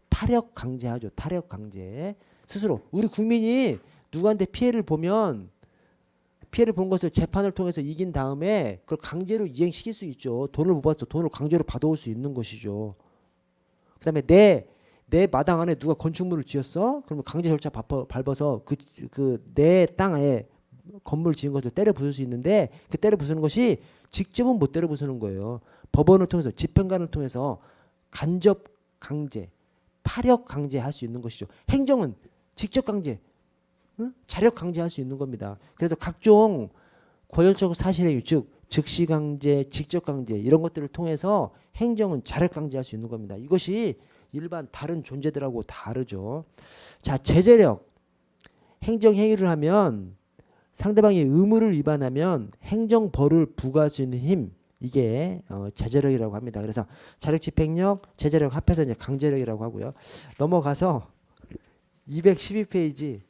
타력 강제하죠. 타력 강제. 스스로 우리 국민이 누구한테 피해를 본 것을 재판을 통해서 이긴 다음에 그걸 강제로 이행시킬 수 있죠. 돈을 못 받았어. 돈을 강제로 받아올 수 있는 것이죠. 그다음에 내 마당 안에 누가 건축물을 지었어? 그러면 강제 절차 밟아서 내 땅에 건물 지은 것을 때려 부술 수 있는데, 그 때려 부수는 것이 직접은 못 때려 부수는 거예요. 법원을 통해서, 집행관을 통해서 간접 강제, 타력 강제할 수 있는 것이죠. 행정은 직접 강제, 자력 강제할 수 있는 겁니다. 그래서 각종 고열적 사실행위, 즉 즉시 강제, 직접 강제 이런 것들을 통해서 행정은 자력 강제할 수 있는 겁니다. 이것이 일반 다른 존재들하고 다르죠. 자, 제재력. 행정행위를 하면 상대방이 의무를 위반하면 행정벌을 부과할 수 있는 힘, 이게 제재력이라고 합니다. 그래서 자력 집행력, 제재력 합해서 이제 강제력이라고 하고요. 넘어가서 212페이지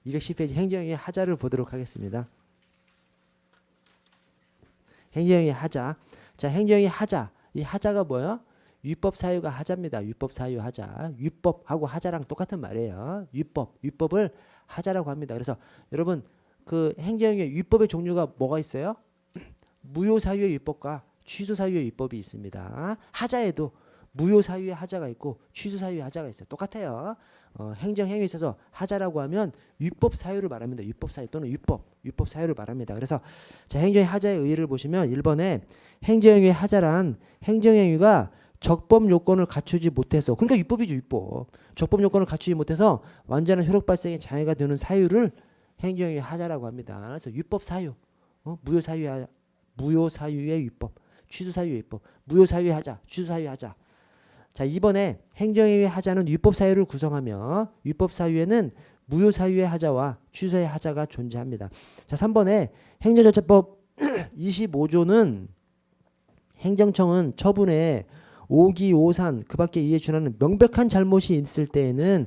행정행위 하자를 보도록 하겠습니다. 행정행위 하자. 자, 행정행위 하자. 이 하자가 뭐예요? 위법 사유가 하자입니다. 위법 사유 하자. 위법하고 하자랑 똑같은 말이에요. 위법을 하자라고 합니다. 그래서 여러분, 그 행정행위 위법의 종류가 뭐가 있어요? 무효 사유의 위법과 취소 사유의 위법이 있습니다. 하자에도 무효 사유의 하자가 있고 취소 사유의 하자가 있어요. 똑같아요. 행정행위에 있어서 하자라고 하면 위법 사유를 말합니다. 위법 사유 또는 위법 사유를 말합니다. 그래서 자, 행정행위 하자의 의의를 보시면 1번에 행정행위 하자란 행정행위가 적법 요건을 갖추지 못해서, 그러니까 위법이죠. 위법. 적법 요건을 갖추지 못해서 완전한 효력 발생에 장애가 되는 사유를 행정행위 하자라고 합니다. 그래서 위법 사유, 무효 사유의 위법, 취소 사유의 위법, 무효 사유의 하자, 취소 사유의 하자. 자, 2번에 행정행위 하자는 위법 사유를 구성하며 위법 사유에는 무효 사유의 하자와 취소의 하자가 존재합니다. 자, 3번에 행정절차법 25조는 행정청은 처분에 오기, 오산, 그 밖에 이에 준하는 명백한 잘못이 있을 때에는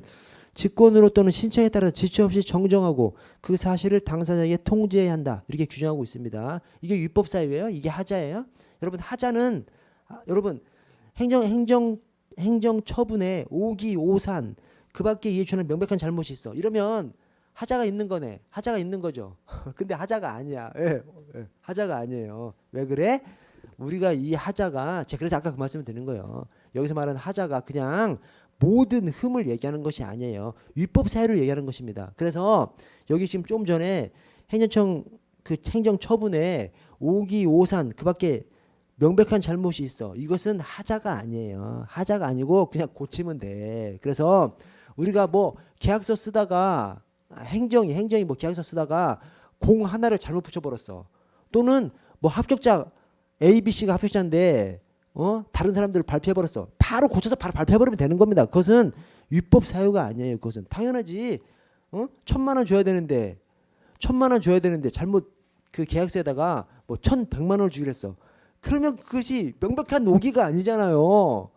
직권으로 또는 신청에 따라 지체 없이 정정하고 그 사실을 당사자에게 통지해야 한다. 이렇게 규정하고 있습니다. 이게 위법 사유예요. 이게 하자예요. 여러분, 하자는 여러분 행정 처분에 오기, 오산, 그 밖에 이에 준하는 명백한 잘못이 있어. 이러면 하자가 있는 거네. 하자가 있는 거죠. 근데 하자가 아니야. 하자가 아니에요. 왜 그래? 우리가 이 하자가, 그래서 아까 그 말씀을 드린 거예요. 여기서 말하는 하자가 그냥 모든 흠을 얘기하는 것이 아니에요. 위법 사유를 얘기하는 것입니다. 그래서 여기 지금 좀 전에 행정청 그 행정 처분에 오기, 오산, 그 밖에 명백한 잘못이 있어. 이것은 하자가 아니에요. 하자가 아니고 그냥 고치면 돼. 그래서 우리가 뭐 계약서 쓰다가 행정이 뭐 계약서 쓰다가 공 하나를 잘못 붙여버렸어. 또는 뭐 합격자 A, B, C가 합격자인데 다른 사람들을 발표해버렸어. 바로 고쳐서 바로 발표해버리면 되는 겁니다. 그것은 위법 사유가 아니에요. 그것은 당연하지. 1,000만 원 줘야 되는데 1,000만 원 줘야 되는데 잘못 그 계약서에다가 뭐 1,100만 원을 주기로 했어. 그러면 그것이 명백한 오기가 아니잖아요.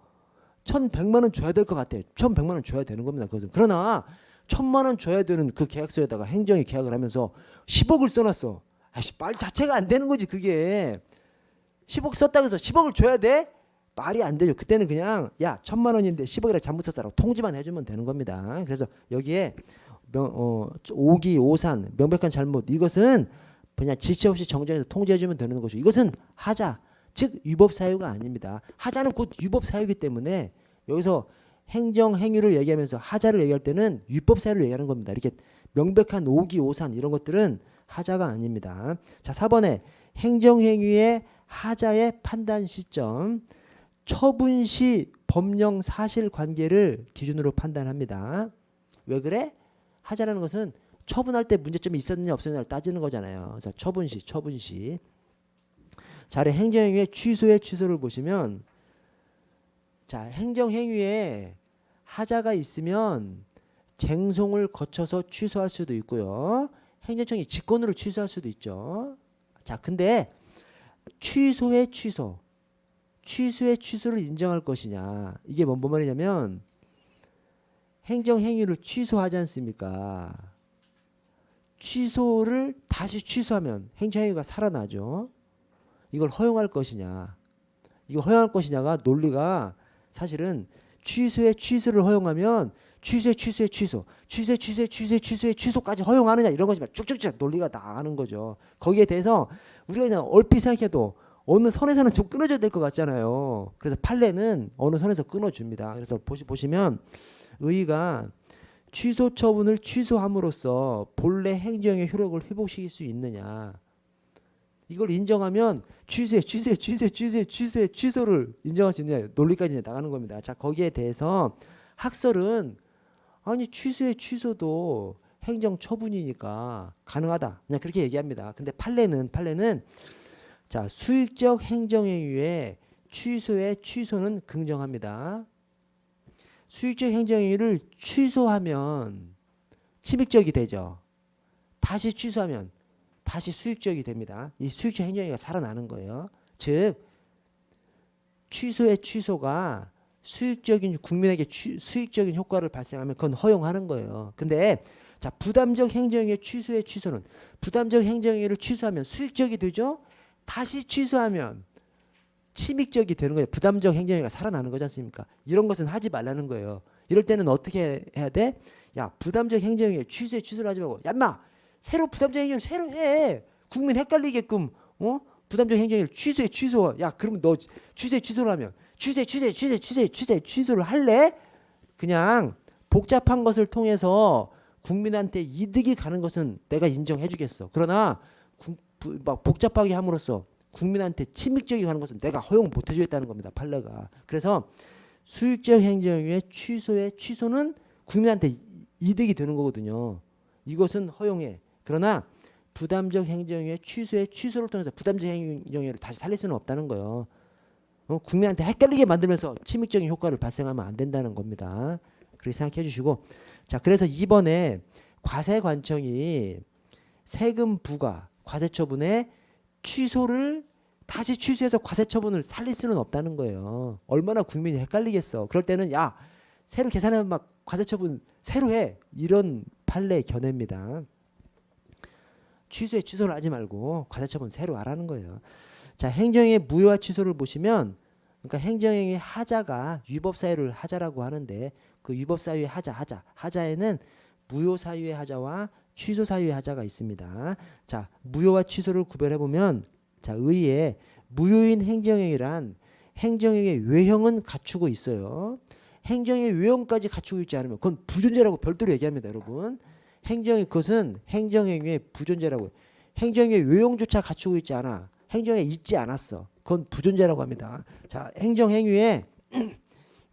1,100만 원 줘야 될 것 같아. 1,100만 원 줘야 되는 겁니다. 그것은. 그러나 1,000만 원 줘야 되는 그 계약서에다가 행정이 계약을 하면서 10억을 써놨어. 아씨, 말 자체가 안 되는 거지 그게. 10억 썼다고 해서 10억을 줘야 돼? 말이 안 되죠. 그때는 그냥 야 1,000만 원인데 10억이라 잘못 썼다라고 통지만 해주면 되는 겁니다. 그래서 여기에 오기, 오산, 명백한 잘못, 이것은 그냥 지체 없이 정정해서 통지해주면 되는 것이죠. 이것은 하자, 즉 위법 사유가 아닙니다. 하자는 곧 위법 사유이기 때문에 여기서 행정 행위를 얘기하면서 하자를 얘기할 때는 위법 사유를 얘기하는 겁니다. 이렇게 명백한 오기, 오산 이런 것들은 하자가 아닙니다. 자, 4번에 행정행위의 하자의 판단 시점, 처분 시 법령 사실 관계를 기준으로 판단합니다. 왜 그래? 하자라는 것은 처분할 때 문제점이 있었느냐 없었느냐를 따지는 거잖아요. 그래서 처분 시. 자, 행정행위의 취소의 취소를 보시면, 자, 행정행위에 하자가 있으면 쟁송을 거쳐서 취소할 수도 있고요. 행정청이 직권으로 취소할 수도 있죠. 자, 근데 취소의 취소를 인정할 것이냐, 이게 뭔 말이냐면 행정행위를 취소하지 않습니까? 취소를 다시 취소하면 행정행위가 살아나죠. 이걸 허용할 것이냐, 이거 허용할 것이냐가 논리가 사실은 취소를 허용하면 취소까지 허용하느냐 이런 거지만 쭉쭉쭉 논리가 나가는 거죠. 거기에 대해서 우리가 그냥 얼핏 생각해도 어느 선에서는 좀 끊어줘야 될 것 같잖아요. 그래서 판례는 어느 선에서 끊어줍니다. 그래서 보시면 의의가 취소 처분을 취소함으로써 본래 행정의 효력을 회복시킬 수 있느냐, 이걸 인정하면 취소를 인정할 수 있느냐 논리까지 나가는 겁니다. 자, 거기에 대해서 학설은 아니 취소도 행정 처분이니까 가능하다, 그냥 그렇게 얘기합니다. 근데 판례는 자, 수익적 행정행위의 취소는 긍정합니다. 수익적 행정행위를 취소하면 침익적이 되죠. 다시 취소하면 다시 수익적이 됩니다. 이 수익적 행정행위가 살아나는 거예요. 즉 취소가 수익적인, 국민에게 수익적인 효과를 발생하면 그건 허용하는 거예요. 근데 자, 부담적 행정행위의 취소는 부담적 행정행위를 취소하면 수익적이 되죠. 다시 취소하면 침익적이 되는 거예요. 부담적 행정행위가 살아나는 거지 않습니까? 이런 것은 하지 말라는 거예요. 이럴 때는 어떻게 해야 돼? 야, 부담적 행정행위 취소를 하지 말고, 야 인마, 새로 부담적 행정을 새로 해. 국민 헷갈리게끔. 부담적 행정을 취소. 야, 그러면 너 취소를 하면 취소를 할래? 그냥 복잡한 것을 통해서 국민한테 이득이 가는 것은 내가 인정해 주겠어. 그러나 막 복잡하게 함으로써 국민한테 침익적이 가는 것은 내가 허용 못 해주겠다는 겁니다. 판례가. 그래서 수익적 행정행위의 취소는 국민한테 이득이 되는 거거든요. 이것은 허용해. 그러나 부담적 행정행위의 취소를 통해서 부담적 행정행위를 다시 살릴 수는 없다는 거예요. 국민한테 헷갈리게 만들면서 침익적인 효과를 발생하면 안 된다는 겁니다. 그렇게 생각해 주시고, 자, 그래서 이번에 과세관청이 세금 부과, 과세처분의 취소를 다시 취소해서 과세처분을 살릴 수는 없다는 거예요. 얼마나 국민이 헷갈리겠어. 그럴 때는 야, 새로 계산하면 막 과세처분 새로 해. 이런 판례 견해입니다. 취소를 하지 말고 과세처분 새로 하라는 거예요. 자, 행정의 무효와 취소를 보시면, 그러니까 행정행위 하자가 위법사유를 하자라고 하는데, 그 위법사유의 하자에는 무효사유의 하자와 취소사유의 하자가 있습니다. 자, 무효와 취소를 구별해 보면, 자, 의의에 무효인 행정행위란 행정행위의 외형은 갖추고 있어요. 행정의 외형까지 갖추고 있지 않으면 그건 부존재라고 별도로 얘기합니다, 여러분. 그것은 행정행위의 부존재라고. 행정의 외형조차 갖추고 있지 않아. 행정에 있지 않았어. 그건 부존재라고 합니다. 자, 행정행위의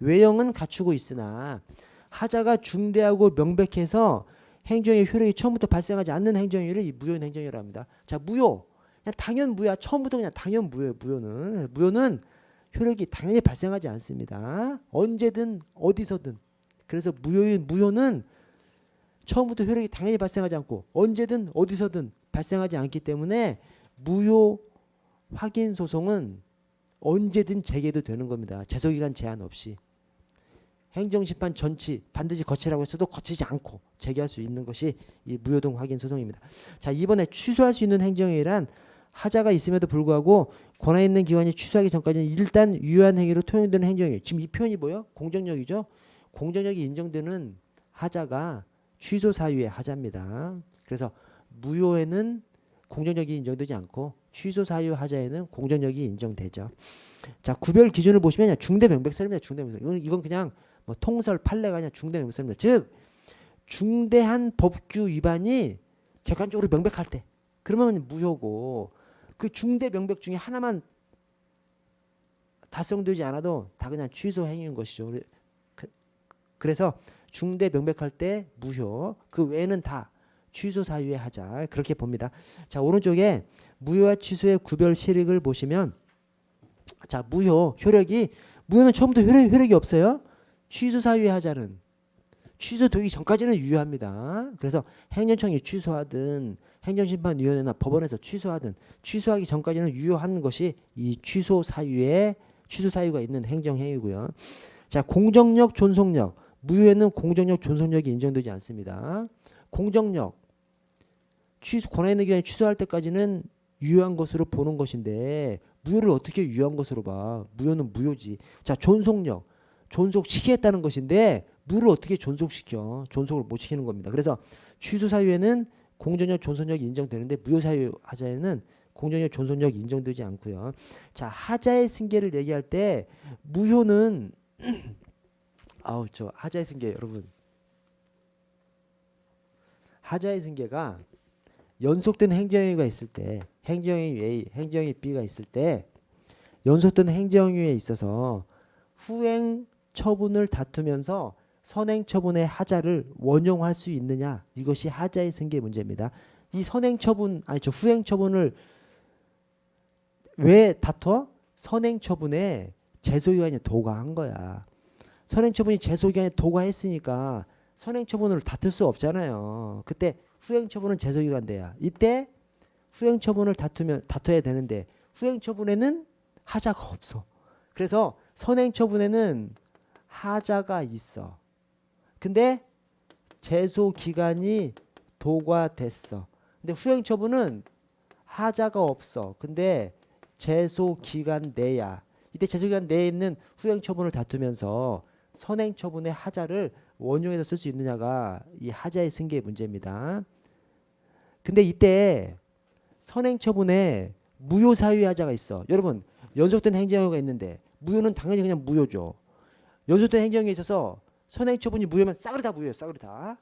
외형은 갖추고 있으나 하자가 중대하고 명백해서 행정의 효력이 처음부터 발생하지 않는 행정행위를 이 무효인 행정행위라고 합니다. 자, 무효. 그냥 당연 무효야. 처음부터 그냥 당연 무효예요. 무효는 효력이 당연히 발생하지 않습니다. 언제든 어디서든. 그래서 무효는 처음부터 효력이 당연히 발생하지 않고 언제든 어디서든 발생하지 않기 때문에 무효 확인 소송은 언제든 제기해도 되는 겁니다. 제소기간 제한 없이. 행정심판 전치 반드시 거치라고 했어도 거치지 않고 제기할 수 있는 것이 이 무효동 확인 소송입니다. 자, 이번에 취소할 수 있는 행정행위란 하자가 있음에도 불구하고 권한 있는 기관이 취소하기 전까지는 일단 유효한 행위로 통용되는 행정행위. 지금 이 표현이 뭐예요? 공정력이죠. 공정력이 인정되는 하자가 취소 사유의 하자입니다. 그래서 무효에는 공정력이 인정되지 않고 취소 사유 하자에는 공정력이 인정되죠. 자, 구별 기준을 보시면 중대명백설입니다. 중대명백설. 이건 그냥 뭐 통설 판례가 아니라 중대명백설입니다. 즉 중대한 법규 위반이 객관적으로 명백할 때 그러면 무효고, 그 중대명백 중에 하나만 달성되지 않아도 다 그냥 취소 행위인 것이죠. 그래서 중대명백할 때 무효, 그 외에는 다 취소 사유에 하자, 그렇게 봅니다. 자, 오른쪽에 무효와 취소의 구별 실익을 보시면, 자, 무효는 처음부터 효력이 없어요. 취소 사유의 하자는 취소되기 전까지는 유효합니다. 그래서 행정청이 취소하든 행정심판위원회나 법원에서 취소하든 취소하기 전까지는 유효한 것이 이 취소 사유가 있는 행정행위고요. 자, 공정력, 존속력. 무효에는 공정력, 존속력이 인정되지 않습니다. 공정력, 권한 있는 기관이 취소할 때까지는 유효한 것으로 보는 것인데 무효를 어떻게 유효한 것으로 봐? 무효는 무효지. 자, 존속력, 존속시키겠다는 것인데 무효를 어떻게 존속시켜? 존속을 못 시키는 겁니다. 그래서 취소 사유에는 공정력, 존속력이 인정되는데 무효 사유 하자에는 공정력, 존속력이 인정되지 않고요. 자, 하자의 승계를 얘기할 때 무효는 하자의 승계, 여러분, 하자의 승계가 연속된 행정행위가 있을 때, 행정행위 A, 행정행위 B가 있을 때 연속된 행정행위에 있어서 후행 처분을 다투면서 선행 처분의 하자를 원용할 수 있느냐, 이것이 하자의 승계 문제입니다. 이 후행 처분을 왜 다퉈? 선행 처분에 제소기관이 도과한 거야. 선행 처분이 제소기관에 도과했으니까 선행 처분을 다툴 수 없잖아요. 그때 후행 처분은 제소기관 돼야. 이때 후행 처분을 다퉈야 되는데 후행 처분에는 하자가 없어. 그래서 선행 처분에는 하자가 있어. 근데 제소 기간이 도과됐어. 근데 후행 처분은 하자가 없어. 근데 제소 기간 내야. 이때 제소 기간 내에 있는 후행 처분을 다투면서 선행 처분의 하자를 원용해서 쓸 수 있느냐가 이 하자의 승계의 문제입니다. 근데 이때 선행 처분에 무효 사유의 하자가 있어. 여러분, 연속된 행정행위가 있는데 무효는 당연히 그냥 무효죠. 연속된 행정행위에 있어서 선행 처분이 무효면 싸그리 다 무효예요. 싸그리 다.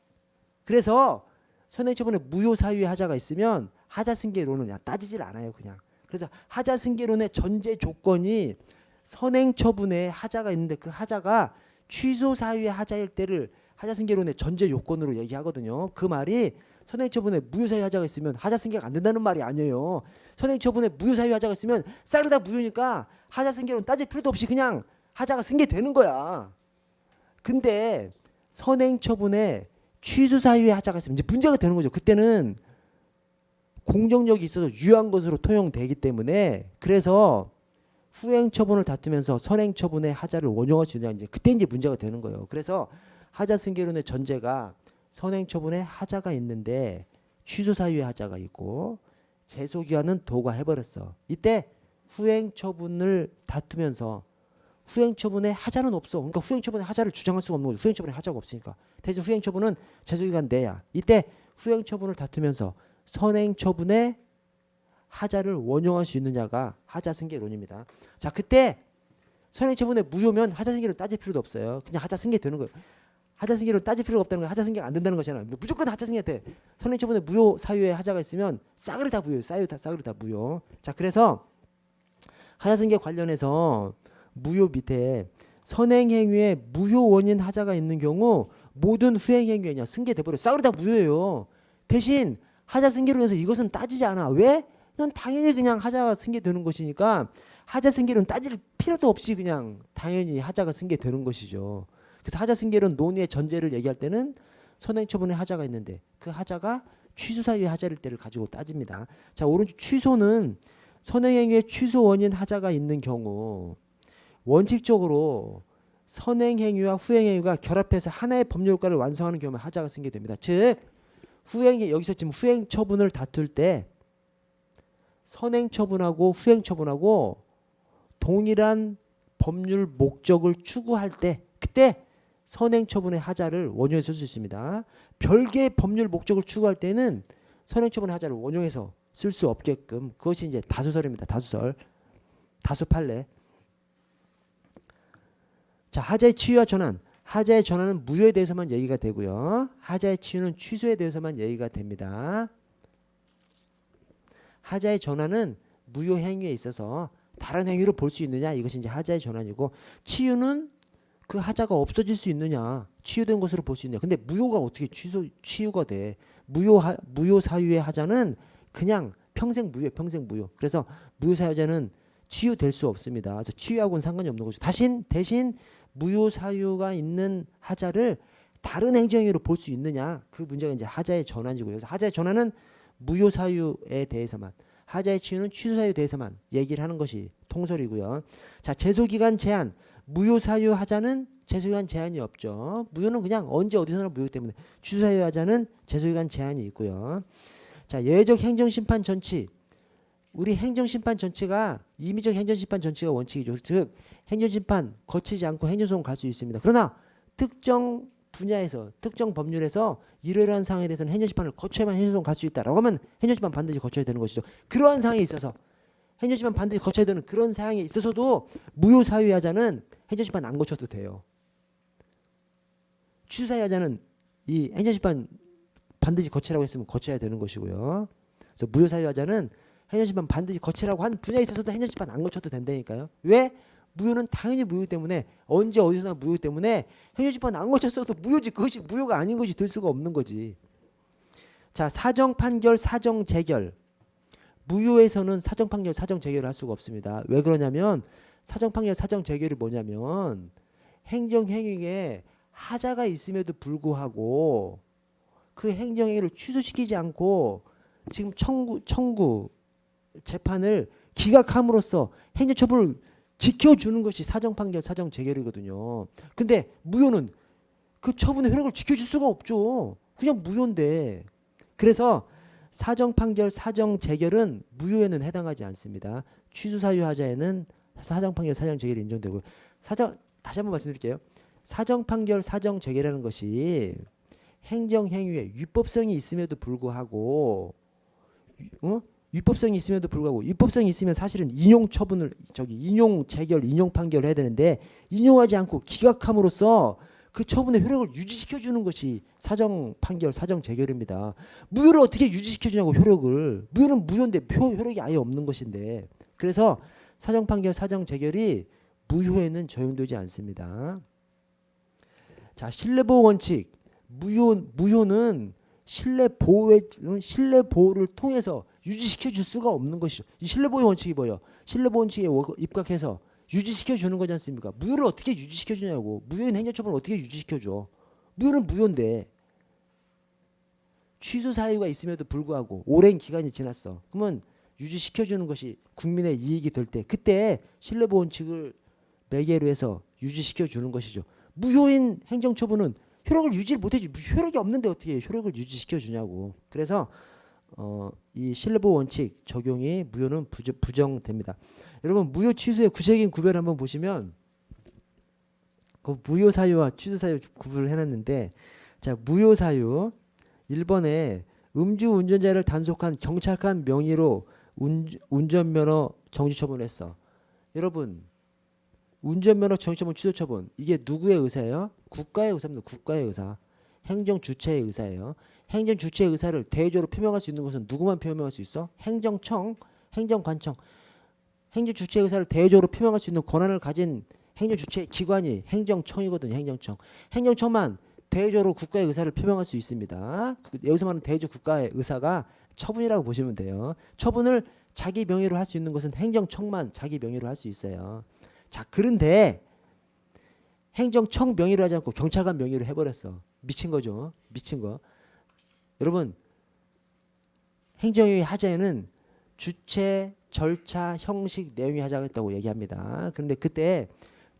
그래서 선행 처분에 무효 사유의 하자가 있으면 하자 승계론은 그냥 따지질 않아요. 그냥. 그래서 하자 승계론의 전제 조건이 선행 처분에 하자가 있는데 그 하자가 취소 사유의 하자일 때를 하자 승계론의 전제 요건으로 얘기하거든요. 그 말이 선행 처분에 무효 사유 하자가 있으면 하자 승계가 안 된다는 말이 아니에요. 선행 처분에 무효 사유 하자가 있으면 싸그리 다 무효니까 하자 승계론 따질 필요도 없이 그냥 하자가 승계되는 거야. 근데 선행 처분에 취소 사유의 하자가 있으면 이제 문제가 되는 거죠. 그때는 공정력이 있어서 유효한 것으로 통용되기 때문에, 그래서 후행 처분을 다투면서 선행 처분의 하자를 원용할 수 있느냐, 이제 그때 이제 문제가 되는 거예요. 그래서 하자 승계론의 전제가 선행 처분에 하자가 있는데 취소 사유의 하자가 있고 제소 기간은 도과해 버렸어. 이때 후행 처분을 다투면서 후행 처분에 하자는 없어. 그러니까 후행 처분에 하자를 주장할 수가 없는 거죠. 후행 처분에 하자가 없으니까. 대신 후행 처분은 제소 기간 내야. 이때 후행 처분을 다투면서 선행 처분에 하자를 원용할 수 있느냐가 하자 승계론입니다. 자, 그때 선행 처분에 무효면 하자 승계론 따질 필요도 없어요. 그냥 하자 승계 되는 거예요. 하자 승계론 따질 필요가 없다는 건 하자 승계가 안 된다는 것이잖아요. 무조건 하자 승계 돼. 선행 처분에 무효 사유의 하자가 있으면 싸그리 다 무효. 싸그리 다 무효. 자, 그래서 하자 승계 관련해서 무효 밑에 선행 행위에 무효 원인 하자가 있는 경우 모든 후행 행위냐 승계돼 버려. 싸그리 다 무효예요. 대신 하자 승계론에서 이것은 따지지 않아. 왜? 그냥 당연히 그냥 하자가 승계되는 것이니까 하자 승계는 따질 필요도 없이 그냥 당연히 하자가 승계되는 것이죠. 그래서 하자 승계론 논의의 전제를 얘기할 때는 선행처분의 하자가 있는데 그 하자가 취소 사유의 하자일 때를 가지고 따집니다. 자, 오른쪽 취소는 선행행위의 취소 원인 하자가 있는 경우 원칙적으로 선행행위와 후행행위가 결합해서 하나의 법률효과를 완성하는 경우에 하자가 승계됩니다. 즉 여기서 지금 후행처분을 다툴 때 선행처분하고 후행처분하고 동일한 법률 목적을 추구할 때 그때 선행처분의 하자를 원용해서 쓸 수 있습니다. 별개의 법률 목적을 추구할 때는 선행처분의 하자를 원용해서 쓸 수 없게끔 그것이 이제 다수설입니다. 다수설. 다수 판례. 자, 하자의 치유와 전환. 하자의 전환은 무효에 대해서만 얘기가 되고요. 하자의 치유는 취소에 대해서만 얘기가 됩니다. 하자의 전환은 무효 행위에 있어서 다른 행위로 볼 수 있느냐 이것이 이제 하자의 전환이고 치유는 그 하자가 없어질 수 있느냐 치유된 것으로 볼 수 있느냐. 근데 무효가 어떻게 치유가 돼. 무효 사유의 하자는 그냥 평생 무효 평생 무효. 그래서 무효 사유자는 치유될 수 없습니다. 그래서 치유하고는 상관이 없는 거죠. 대신 무효 사유가 있는 하자를 다른 행정행위로 볼 수 있느냐 그 문제가 이제 하자의 전환이고요. 그래서 하자의 전환은 무효 사유에 대해서만 하자의 치유는 취소 사유에 대해서만 얘기를 하는 것이 통설이고요. 자, 제소기간 제한. 무효 사유 하자는 제소기간 제한이 없죠. 무효는 그냥 언제 어디서나 무효 때문에 취소 사유 하자는 제소기간 제한이 있고요. 자, 예외적 행정심판 전치. 우리 행정심판 전치가 임의적 행정심판 전치가 원칙이죠. 즉 행정심판 거치지 않고 행정소송 갈 수 있습니다. 그러나 특정 분야에서 특정 법률에서 이러한 사항에 대해서는 행정심판을 거쳐야만 행정소송 갈 수 있다라고 하면 행정심판 반드시 거쳐야 되는 것이죠. 그러한 사항에 있어서 행정심판 반드시 거쳐야 되는 그런 사항에 있어서도 무효 사유의 하자는 행정심판 안 거쳐도 돼요. 취소 사유의 하자는 이 행정심판 반드시 거치라고 했으면 거쳐야 되는 것이고요. 그래서 무효 사유의 하자는 행정심판 반드시 거치라고 한 분야에 있어서도 행정심판 안 거쳐도 된다니까요. 왜? 무효는 당연히 무효 때문에 언제 어디서나 무효 때문에 행정심판 안 거쳤어도 무효지. 그것이 무효가 아닌 것이 될 수가 없는 거지. 자, 사정 판결 사정 재결. 무효에서는 사정 판결 사정 재결을 할 수가 없습니다. 왜 그러냐면 사정 판결 사정 재결이 뭐냐면 행정행위에 하자가 있음에도 불구하고 그 행정행위를 취소시키지 않고 지금 청구 재판을 기각함으로써 행정처분을 지켜주는 것이 사정 판결 사정 재결이거든요. 근데 무효는 그 처분의 효력을 지켜줄 수가 없죠. 그냥 무효인데. 그래서 사정 판결 사정 재결은 무효에는 해당하지 않습니다. 취소 사유 하자에는 사정 판결 사정 재결이 인정되고 다시 한번 말씀드릴게요. 사정 판결 사정 재결이라는 것이 행정 행위에 위법성이 있음에도 불구하고 위법성이 있으면 사실은 인용 처분을 인용 재결 인용 판결을 해야 되는데 인용하지 않고 기각함으로써 그 처분의 효력을 유지시켜 주는 것이 사정 판결 사정 재결입니다. 무효를 어떻게 유지시켜 주냐고 효력을. 무효는 무효인데 효력이 아예 없는 것인데. 그래서 사정 판결 사정 재결이 무효에는 적용되지 않습니다. 자, 신뢰보호 원칙. 무효는 신뢰 보호를 통해서 유지시켜 줄 수가 없는 것이죠. 이 신뢰보호 원칙이 뭐예요? 신뢰보호 원칙에 입각해서 유지시켜 주는 거지 않습니까? 무효를 어떻게 유지시켜 주냐고. 무효인 행정처분을 어떻게 유지시켜 줘. 무효는 무효인데 취소 사유가 있음에도 불구하고 오랜 기간이 지났어. 그러면 유지시켜 주는 것이 국민의 이익이 될 때 그때 신뢰보호 원칙을 매개로 해서 유지시켜 주는 것이죠. 무효인 행정처분은 효력을 유지를 못해지. 효력이 없는데 어떻게 효력을 유지시켜 주냐고. 그래서 이 신뢰보호 원칙 적용이 무효는 부정됩니다. 여러분 무효 취소의 구체적인 구별을 한번 보시면 그 무효 사유와 취소 사유 구분을 해놨는데 자, 무효 사유 1번에 음주 운전자를 단속한 경찰관 명의로 운전면허 정지 처분했어. 여러분 운전면허 정지 처분 취소 처분 이게 누구의 의사예요? 국가의 의사입니다. 국가의 의사. 행정 주체의 의사예요. 행정 주체의 의사를 대외적으로 표명할 수 있는 것은 누구만 표명할 수 있어? 행정청, 행정관청. 행정 주체의 의사를 대외적으로 표명할 수 있는 권한을 가진 행정 주체 기관이 행정청이거든요. 행정청. 행정청만 대외적으로 국가의 의사를 표명할 수 있습니다. 여기서 말하는 대외적 국가의 의사가 처분이라고 보시면 돼요. 처분을 자기 명의로 할 수 있는 것은 행정청만 자기 명의로 할 수 있어요. 자, 그런데 행정청 명의로 하지 않고 경찰관 명의로 해버렸어. 미친 거죠. 미친 거. 여러분, 행정위 하자에는 주체, 절차, 형식, 내용이 하자고 얘기합니다. 그런데 그때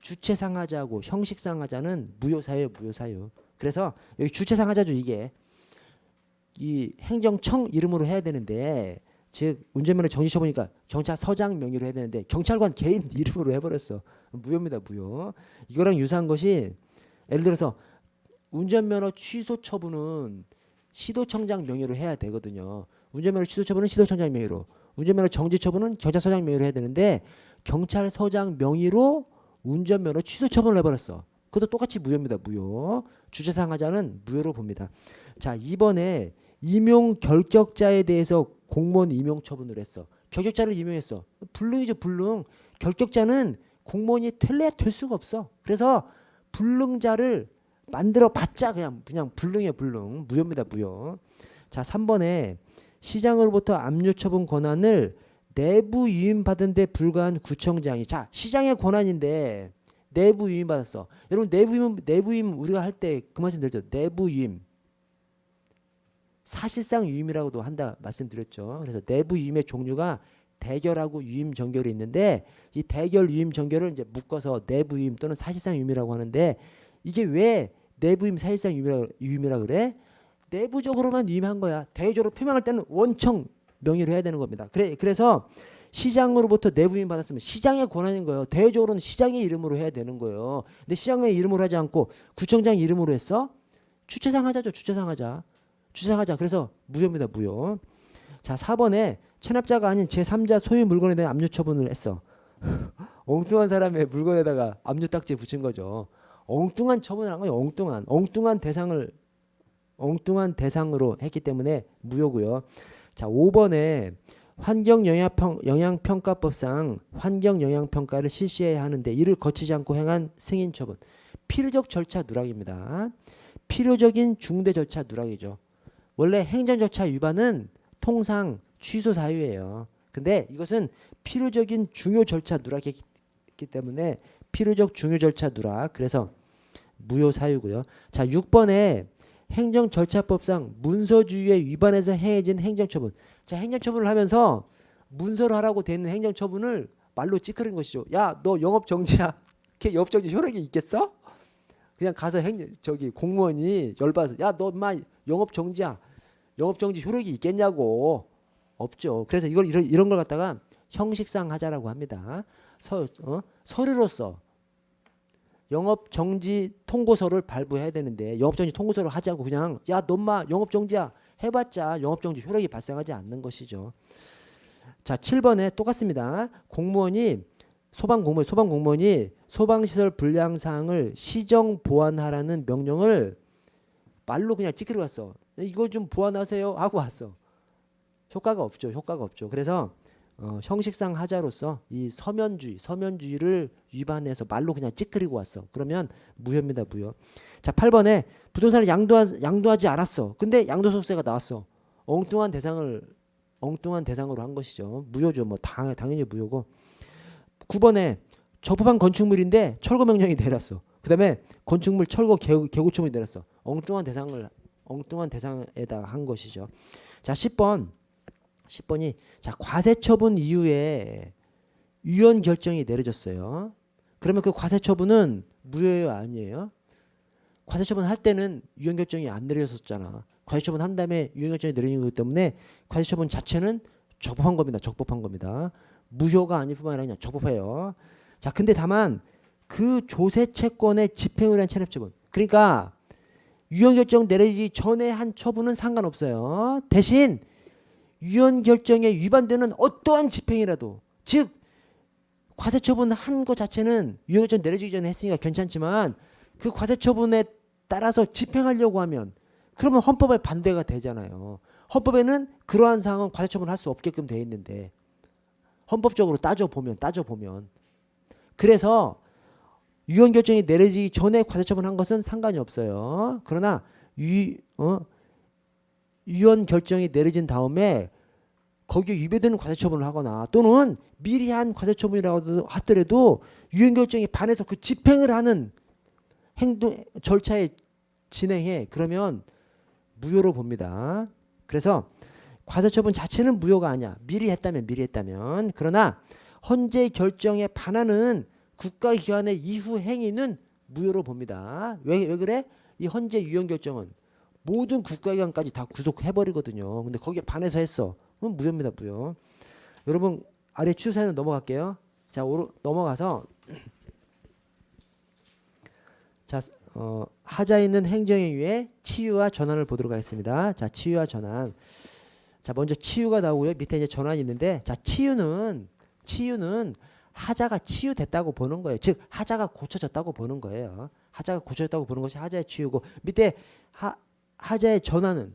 주체상 하자고 형식상 하자는 무효사유예요. 무효사유. 그래서 여기 주체상 하자죠. 이게 이 행정청 이름으로 해야 되는데, 즉 운전면허 정지 쳐보니까 경찰서장 명의로 해야 되는데 경찰관 개인 이름으로 해버렸어. 무효입니다. 무효. 이거랑 유사한 것이, 예를 들어서 운전면허 취소 처분은 시도청장 명의로 해야 되거든요. 운전면허 취소 처분은 시도청장 명의로, 운전면허 정지 처분은 경찰서장 명의로 해야 되는데 경찰서장 명의로 운전면허 취소 처분을 해버렸어. 그것도 똑같이 무효입니다. 무효. 주체상 하자는 무효로 봅니다. 자, 이번에 임용 결격자에 대해서 공무원 임용 처분을 했어. 결격자를 임용했어. 불능이죠. 불능. 결격자는 공무원이 될래야 될 수가 없어. 그래서 불능자를 만들어 봤자 그냥 불능이에요. 불능. 무효입니다. 무효. 자, 3번에 시장으로부터 압류 처분 권한을 내부 위임받은 데 불과한 구청장이, 자, 시장의 권한인데 내부 위임 받았어. 여러분, 내부 위임 우리가 할 때 그 말씀 드렸죠. 내부 위임, 사실상 위임이라고도 한다 말씀드렸죠. 그래서 내부 위임의 종류가 대결하고 위임 정결이 있는데, 이 대결 위임 정결을 이제 묶어서 내부 위임 또는 사실상 위임이라고 하는데, 이게 왜 내부 위임 사실상 위임이라 그래? 내부적으로만 위임한 거야. 대외적으로 표명할 때는 원청 명의로 해야 되는 겁니다. 그래서 시장으로부터 내부 위임 받았으면 시장의 권한인 거예요. 대외적으로는 시장의 이름으로 해야 되는 거예요. 근데 시장의 이름으로 하지 않고 구청장 이름으로 했어? 주체상 하자죠. 주체상 하자. 주체상하자. 그래서 무효입니다. 무효. 자, 4번에 체납자가 아닌 제3자 소유 물건에 대한 압류 처분을 했어. 엉뚱한 사람의 물건에다가 압류 딱지 붙인 거죠. 엉뚱한 처분을 한 거예요. 엉뚱한 대상으로 했기 때문에 무효고요. 자, 5번에 환경영향평가법상 환경영향평가를 실시해야 하는데 이를 거치지 않고 행한 승인 처분. 필요적 절차 누락입니다. 필요적인 중대 절차 누락이죠. 원래 행정절차 위반은 통상 취소 사유예요. 근데 이것은 필요적인 중요 절차 누락이기 때문에 필요적 중요 절차 누락. 그래서 무효 사유고요. 자, 6번에 행정절차법상 문서주의에 위반해서 행해진 행정처분. 자, 행정처분을 하면서 문서로 하라고 돼 있는 행정처분을 말로 찌그린 것이죠. 야, 너 영업정지야. 걔 영업정지 효력이 있겠어? 그냥 가서 공무원이 열받아서, 야, 너 인마 영업정지야. 영업정지 효력이 있겠냐고. 없죠. 그래서 이런 걸 갖다가 형식상 하자라고 합니다. 서류로서 영업정지 통고서를 발부해야 되는데 영업정지 통고서를 하자고 그냥, 야, 너 인마 영업정지야 해봤자 영업정지 효력이 발생하지 않는 것이죠. 자, 7번에 똑같습니다. 소방공무원이 소방시설 불량사항을 시정 보완하라는 명령을 말로 그냥 찌그러 갔어. 이거 좀 보완하세요 하고 왔어. 효과가 없죠. 그래서 형식상 하자로서 이 서면주의를 위반해서 말로 그냥 찌그리고 왔어. 그러면 무효입니다. 무효. 자, 8번에 부동산을 양도하지 않았어. 근데 양도소득세가 나왔어. 엉뚱한 대상으로 한 것이죠. 무효죠. 뭐 당연히 무효고. 9번에 적법한 건축물인데 철거 명령이 내렸어. 그다음에 건축물 철거 개구청이 내렸어. 엉뚱한 대상에다 한 것이죠. 자, 10번이 자, 과세처분 이후에 위헌 결정이 내려졌어요. 그러면 그 과세처분은 무효예요, 아니에요? 과세처분 할 때는 위헌 결정이 안 내려졌었잖아. 과세처분 한 다음에 위헌 결정이 내려진 거기 때문에 과세처분 자체는 적법한 겁니다. 무효가 아닐 뿐만 아니라 그냥 적법해요. 자, 근데 다만 그 조세 채권의 집행을 한 체납처분. 그러니까 위헌 결정 내리기 전에 한 처분은 상관없어요. 대신 위헌 결정에 위반되는 어떠한 집행이라도, 즉 과세처분 한 거 자체는 위헌 결정 내려지기 전에 했으니까 괜찮지만 그 과세처분에 따라서 집행하려고 하면 그러면 헌법에 반대가 되잖아요. 헌법에는 그러한 사항은 과세처분을 할 수 없게끔 돼 있는데, 헌법적으로 따져보면 그래서 위헌 결정이 내려지기 전에 과세처분한 것은 상관이 없어요. 그러나 위헌 결정이 내려진 다음에 거기에 위배되는 과세처분을 하거나 또는 미리 한 과세처분이라고 하더라도 유행결정에 반해서 그 집행을 하는 행동 절차에 진행해. 그러면 무효로 봅니다. 그래서 과세처분 자체는 무효가 아니야. 미리 했다면. 그러나 헌재 결정에 반하는 국가기관의 이후 행위는 무효로 봅니다. 왜 그래? 이 헌재 유효결정은 모든 국가기관까지 다 구속해버리거든요. 근데 거기에 반해서 했어. 그럼 무효입니다. 무효. 여러분 아래 취소 사연은 넘어갈게요. 자, 넘어가서 자, 하자 있는 행정행위의 치유와 전환을 보도록 하겠습니다. 자, 치유와 전환. 자, 먼저 치유가 나오고요. 밑에 이제 전환이 있는데, 자, 치유는 하자가 치유됐다고 보는 거예요. 즉 하자가 고쳐졌다고 보는 거예요. 하자가 고쳐졌다고 보는 것이 하자의 치유고, 밑에 하자의 전환은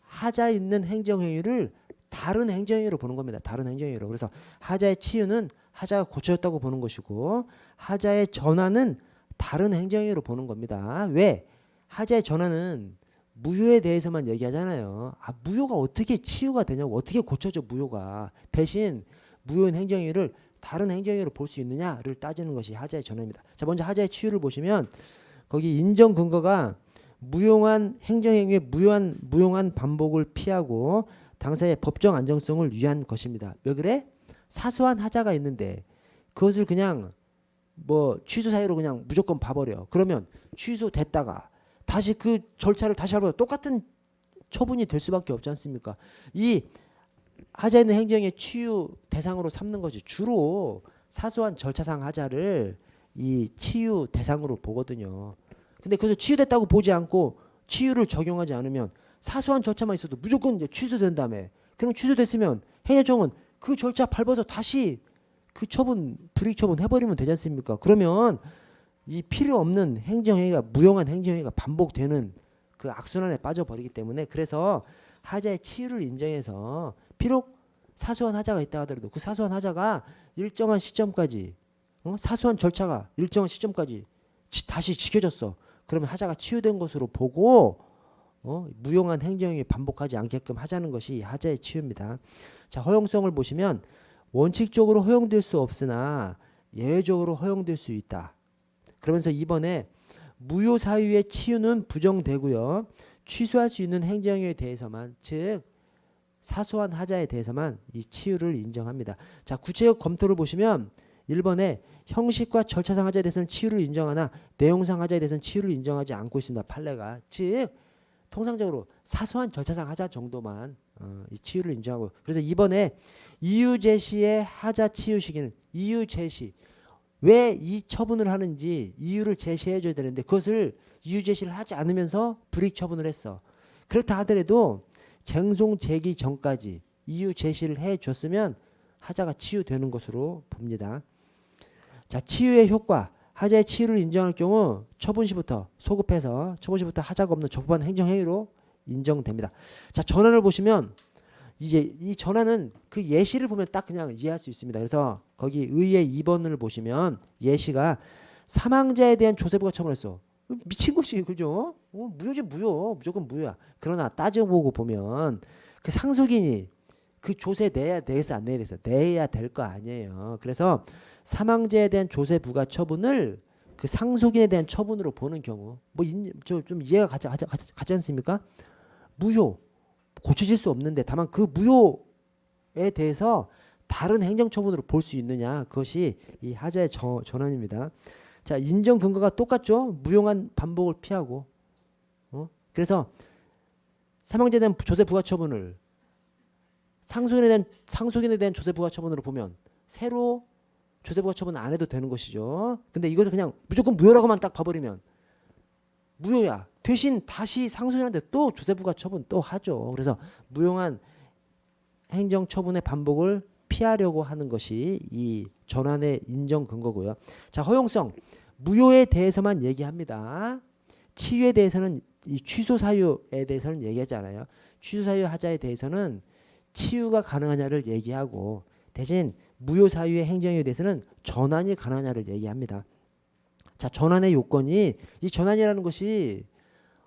하자 있는 행정행위를 다른 행정행위로 보는 겁니다. 다른 행정행위로. 그래서 하자의 치유는 하자가 고쳐졌다고 보는 것이고, 하자의 전환은 다른 행정행위로 보는 겁니다. 왜? 하자의 전환은 무효에 대해서만 얘기하잖아요. 아, 무효가 어떻게 치유가 되냐고, 어떻게 고쳐져 무효가. 대신 무효인 행정행위를 다른 행정행위로 볼 수 있느냐를 따지는 것이 하자의 전환입니다. 자, 먼저 하자의 치유를 보시면 거기 인정 근거가 무용한 행정행위의 무용한 반복을 피하고 당사의 법정 안정성을 위한 것입니다. 왜 그래? 사소한 하자가 있는데 그것을 그냥 뭐 취소 사유로 그냥 무조건 봐버려. 그러면 취소됐다가 다시 그 절차를 다시 밟아도 똑같은 처분이 될 수밖에 없지 않습니까? 이 하자 있는 행정의 치유 대상으로 삼는 것이 주로 사소한 절차상 하자를 이 치유 대상으로 보거든요. 근데 그래서 치유됐다고 보지 않고 치유를 적용하지 않으면 사소한 절차만 있어도 무조건 이제 취소된다며. 그럼 취소됐으면 행정은 그 절차 밟아서 다시 그 처분 불이익 처분 해버리면 되지 않습니까? 그러면 이 필요 없는 행정행위가 무용한 행정행위가 반복되는 그 악순환에 빠져버리기 때문에, 그래서 하자의 치유를 인정해서 비록 사소한 하자가 있다 하더라도 그 사소한 하자가 일정한 시점까지 사소한 절차가 일정한 시점까지 다시 지켜졌어. 그러면 하자가 치유된 것으로 보고 무용한 행정행위 반복하지 않게끔 하자는 것이 하자의 치유입니다. 자, 허용성을 보시면 원칙적으로 허용될 수 없으나 예외적으로 허용될 수 있다. 그러면서 이번에 무효 사유의 치유는 부정되고요. 취소할 수 있는 행정행위에 대해서만, 즉 사소한 하자에 대해서만 이 치유를 인정합니다. 자, 구체적 검토를 보시면 1번에 형식과 절차상 하자에 대해서는 치유를 인정하나 내용상 하자에 대해서는 치유를 인정하지 않고 있습니다. 판례가. 즉 통상적으로 사소한 절차상 하자 정도만 이 치유를 인정하고, 그래서 이번에 이유 제시의 하자 치유 시기는 이유 제시, 왜 이 처분을 하는지 이유를 제시해 줘야 되는데 그것을 이유 제시를 하지 않으면서 불이익 처분을 했어. 그렇다 하더라도 쟁송 제기 전까지 이유 제시를 해 줬으면 하자가 치유되는 것으로 봅니다. 자, 치유의 효과. 하자의 치유를 인정할 경우 처분 시부터 소급해서 처분 시부터 하자가 없는 적법한 행정행위로 인정됩니다. 자, 전환을 보시면 이제 이 전환은 그 예시를 보면 딱 그냥 이해할 수 있습니다. 그래서 거기 의의 2번을 보시면 예시가 사망자에 대한 조세부가 처분했어. 미친 것이 그죠? 무효지 무효. 무조건 무효야. 그러나 따져보고 보면 그 상속인이 그 조세 내야 되겠어 안 내야 되겠어? 내야 될 거 아니에요. 그래서 사망자에 대한 조세 부과 처분을 그 상속인에 대한 처분으로 보는 경우 뭐 좀 이해가 가지 않습니까? 무효. 고쳐질 수 없는데 다만 그 무효에 대해서 다른 행정처분으로 볼 수 있느냐, 그것이 이 하자의 전환입니다. 자, 인정 근거가 똑같죠. 무용한 반복을 피하고 그래서 사망자에 대한 조세 부과 처분을 상속인에 대한 조세 부과 처분으로 보면 새로 조세 부과 처분 안 해도 되는 것이죠. 근데 이것을 그냥 무조건 무효라고만 딱 봐버리면 무효야. 대신 다시 상속인한테 또 조세부과 처분 또 하죠. 그래서 무용한 행정처분의 반복을 피하려고 하는 것이 이 전환의 인정 근거고요. 자, 허용성. 무효에 대해서만 얘기합니다. 치유에 대해서는 이 취소 사유에 대해서는 얘기하지 않아요. 취소 사유 하자에 대해서는 치유가 가능하냐를 얘기하고 대신 무효 사유의 행정에 대해서는 전환이 가능하냐를 얘기합니다. 자, 전환의 요건이 이 전환이라는 것이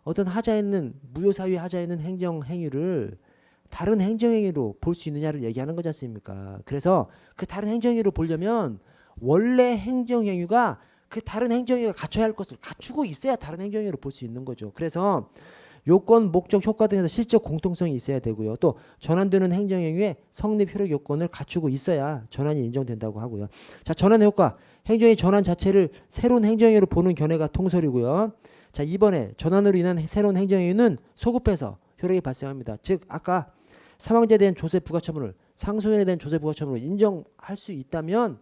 어떤 하자에 있는 무효 사유의 하자에 있는 행정 행위를 다른 행정행위로 볼 수 있느냐를 얘기하는 거지 않습니까? 그래서 그 다른 행정행위로 보려면 원래 행정행위가 그 다른 행정행위가 갖춰야 할 것을 갖추고 있어야 다른 행정행위로 볼 수 있는 거죠. 그래서 요건, 목적, 효과 등에서 실적 공통성이 있어야 되고요. 또 전환되는 행정행위의 성립 효력 요건을 갖추고 있어야 전환이 인정된다고 하고요. 자, 전환의 효과. 행정의 전환 자체를 새로운 행정행위로 보는 견해가 통설이고요. 자, 이번에 전환으로 인한 새로운 행정행위는 소급해서 효력이 발생합니다. 즉 아까 사망자에 대한 조세 부가처분을 상소인에 대한 조세 부가처분을 인정할 수 있다면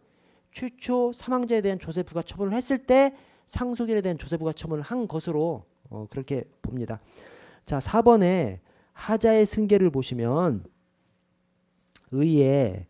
최초 사망자에 대한 조세 부가처분을 했을 때 상속인에 대한 조세 부가처분을 한 것으로 그렇게 봅니다. 자, 4번에 하자의 승계를 보시면 의의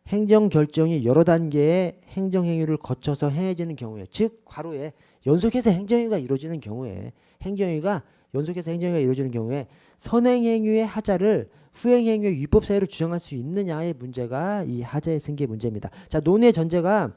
행정결정이 여러 단계의 행정행위를 거쳐서 행해지는 경우에, 즉 괄호에 연속해서 행정행위가 이루어지는 경우에, 행정행위가 연속해서 행정행위가 이루어지는 경우에 선행행위의 하자를 후행행위의 위법 사유로 주장할 수 있느냐의 문제가 이 하자의 승계 문제입니다. 자, 논의의 전제가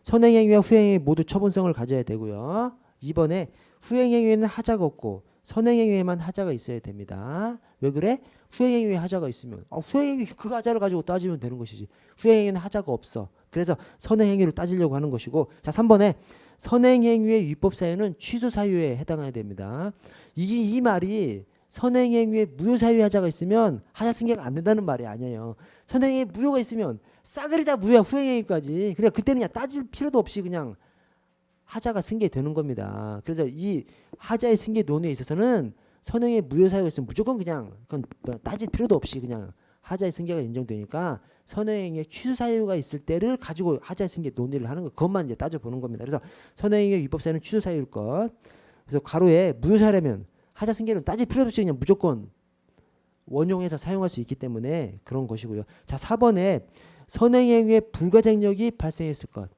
선행행위와 후행행위 모두 처분성을 가져야 되고요. 2번에 후행행위에는 하자가 없고 선행행위에만 하자가 있어야 됩니다. 왜 그래? 후행행위에 하자가 있으면 후행행위 그 하자를 가지고 따지면 되는 것이지. 후행행위는 하자가 없어. 그래서 선행행위를 따지려고 하는 것이고, 자, 3번에 선행행위의 위법 사유는 취소 사유에 해당해야 됩니다. 이 말이 선행행위에 무효 사유의 하자가 있으면 하자 승계가 안 된다는 말이 아니에요. 선행행위에 무효가 있으면 싸그리 다 무효야, 후행행위까지. 그러니까 그때는 그냥 따질 필요도 없이 그냥 하자가 승계되는 겁니다. 그래서 이 하자의 승계 논의에 있어서는 선행의 무효 사유가 있으면 무조건 그건 따질 필요도 없이 그냥 하자의 승계가 인정되니까 선행의 취소 사유가 있을 때를 가지고 하자의 승계 논의를 하는 것, 그것만 이제 따져보는 겁니다. 그래서 선행의 위법 사유는 취소 사유일 것. 그래서 괄호에 무효 사유라면 하자 승계는 따질 필요 없이 그냥 무조건 원용해서 사용할 수 있기 때문에 그런 것이고요. 자, 4번에 선행행위의 불가쟁력이 발생했을 것.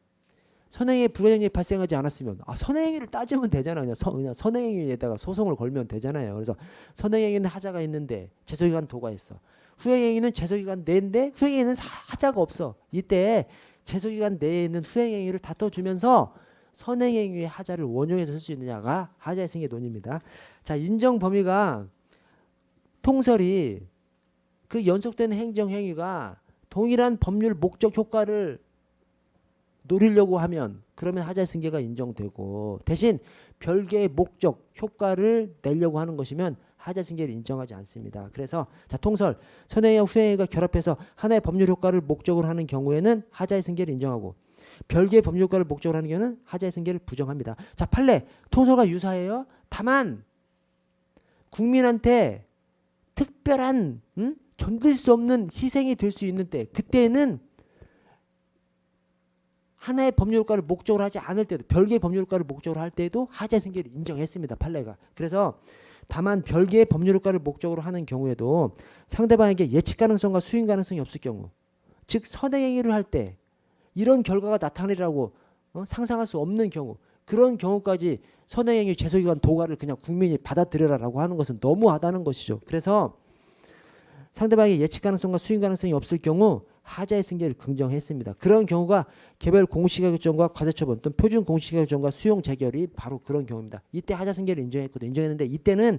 선행의 불가쟁력이 발생하지 않았으면 선행행위를 따지면 되잖아요. 그냥 선행행위에다가 소송을 걸면 되잖아요. 그래서 선행행위는 하자가 있는데 제소기간 도가 있어. 후행행위는 제소기간 내인데 후행행위는 하자가 없어. 이때 제소기간 내에 있는 후행행위를 다퉈주면서 선행행위의 하자를 원용해서 쓸 수 있느냐가 하자의 승계 논의입니다. 자, 인정 범위가 통설이 그 연속되는 행정행위가 동일한 법률 목적 효과를 노리려고 하면 그러면 하자의 승계가 인정되고, 대신 별개의 목적 효과를 내려고 하는 것이면 하자의 승계를 인정하지 않습니다. 그래서 자, 통설 선행위와 후행위가 결합해서 하나의 법률 효과를 목적으로 하는 경우에는 하자의 승계를 인정하고, 별개의 법률 효과를 목적으로 하는 경우는 하자의 승계를 부정합니다. 자, 판례 통설과 유사해요. 다만 국민한테 특별한 견딜 수 없는 희생이 될 수 있는 때, 그때는 하나의 법률 효과를 목적으로 하지 않을 때도, 별개의 법률 효과를 목적으로 할 때도 하자의 승계를 인정했습니다. 판례가. 그래서 다만 별개의 법률 효과를 목적으로 하는 경우에도 상대방에게 예측 가능성과 수행 가능성이 없을 경우, 즉 선행행위를 할 때 이런 결과가 나타나리라고 상상할 수 없는 경우, 그런 경우까지 선행행위 제소기간 도가를 그냥 국민이 받아들여라라고 하는 것은 너무하다는 것이죠. 그래서 상대방에게 예측 가능성과 수행 가능성이 없을 경우 하자의 승계를 긍정했습니다. 그런 경우가 개별 공시가 결정과 과세처분 또는 표준 공시가 결정과 수용 재결이 바로 그런 경우입니다. 이때 하자 승계를 인정했는데 이때는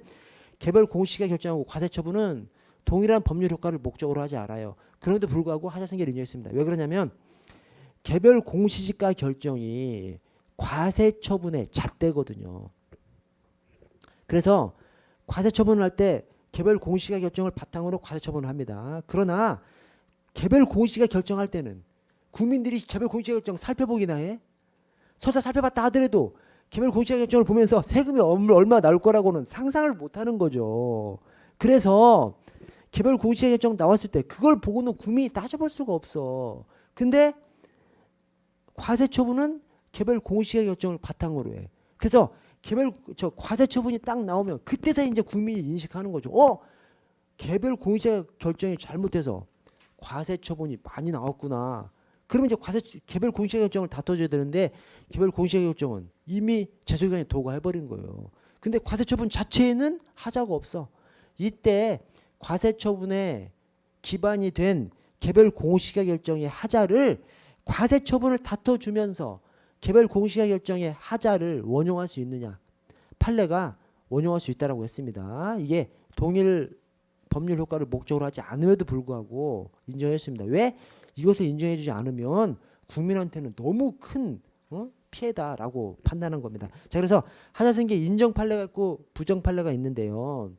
개별 공시가 결정하고 과세처분은 동일한 법률 효과를 목적으로 하지 않아요. 그런데도 불구하고 하자 승계를 인정했습니다. 왜 그러냐면 개별 공시지가 결정이 과세처분의 잣대거든요. 그래서 과세처분을 할 때 개별 공시가 결정을 바탕으로 과세처분을 합니다. 그러나 개별 공시가 결정할 때는 국민들이 개별 공시가 결정 살펴보기나 해? 설사 살펴봤다 하더라도 개별 공시가 결정을 보면서 세금이 얼마 나올 거라고는 상상을 못하는 거죠. 그래서 개별 공시가 결정 나왔을 때 그걸 보고는 국민이 따져볼 수가 없어. 근데 과세처분은 개별 공시가 결정을 바탕으로 해. 그래서 과세처분이 딱 나오면 그때서 이제 국민이 인식하는 거죠. 개별 공시가 결정이 잘못해서 과세처분이 많이 나왔구나. 그러면 이제 개별 공시가 결정을 다퉈줘야 되는데 개별 공시가 결정은 이미 제소기간에 도과해버린 거예요. 근데 과세처분 자체에는 하자가 없어. 이때 과세처분에 기반이 된 개별 공시가 결정의 하자를 과세처분을 다퉈주면서 개별 공시가 결정의 하자를 원용할 수 있느냐. 판례가 원용할 수 있다라고 했습니다. 이게 동일 법률 효과를 목적으로 하지 않음에도 불구하고 인정했습니다. 왜? 이것을 인정해주지 않으면 국민한테는 너무 큰 피해다라고 판단한 겁니다. 자, 그래서 하자승계 인정 판례가 있고 부정 판례가 있는데요.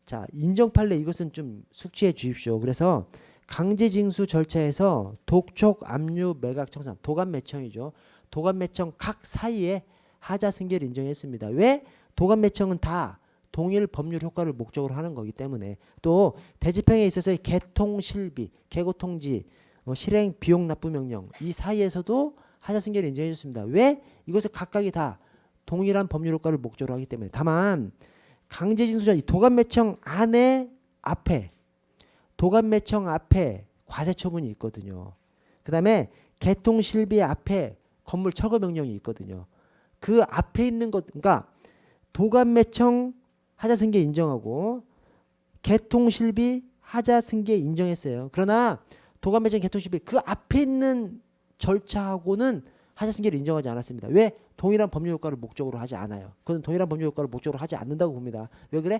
자, 인정 판례 이것은 좀 숙지해 주십시오. 그래서 강제징수 절차에서 독촉, 압류, 매각, 청산, 도감매청이죠. 도감매청 각 사이에 하자승계를 인정했습니다. 왜? 도감매청은 다 동일 법률 효과를 목적으로 하는 거기 때문에. 또 대집행에 있어서의 개통실비, 개고통지, 실행 비용 납부 명령 이 사이에서도 하자승계를 인정해 줬습니다. 왜? 이것을 각각이 다 동일한 법률 효과를 목적으로 하기 때문에. 다만 강제징수전 도감매청 안에 앞에 도감매청 앞에 과세처분이 있거든요. 그 다음에 개통실비 앞에 건물 철거 명령이 있거든요. 그 앞에 있는 것, 그러니까 도감매청 하자승계 인정하고 개통실비 하자승계 인정했어요. 그러나 도감매청 개통실비 그 앞에 있는 절차하고는 하자승계를 인정하지 않았습니다. 왜? 동일한 법률 효과를 목적으로 하지 않아요. 그건 동일한 법률 효과를 목적으로 하지 않는다고 봅니다. 왜 그래?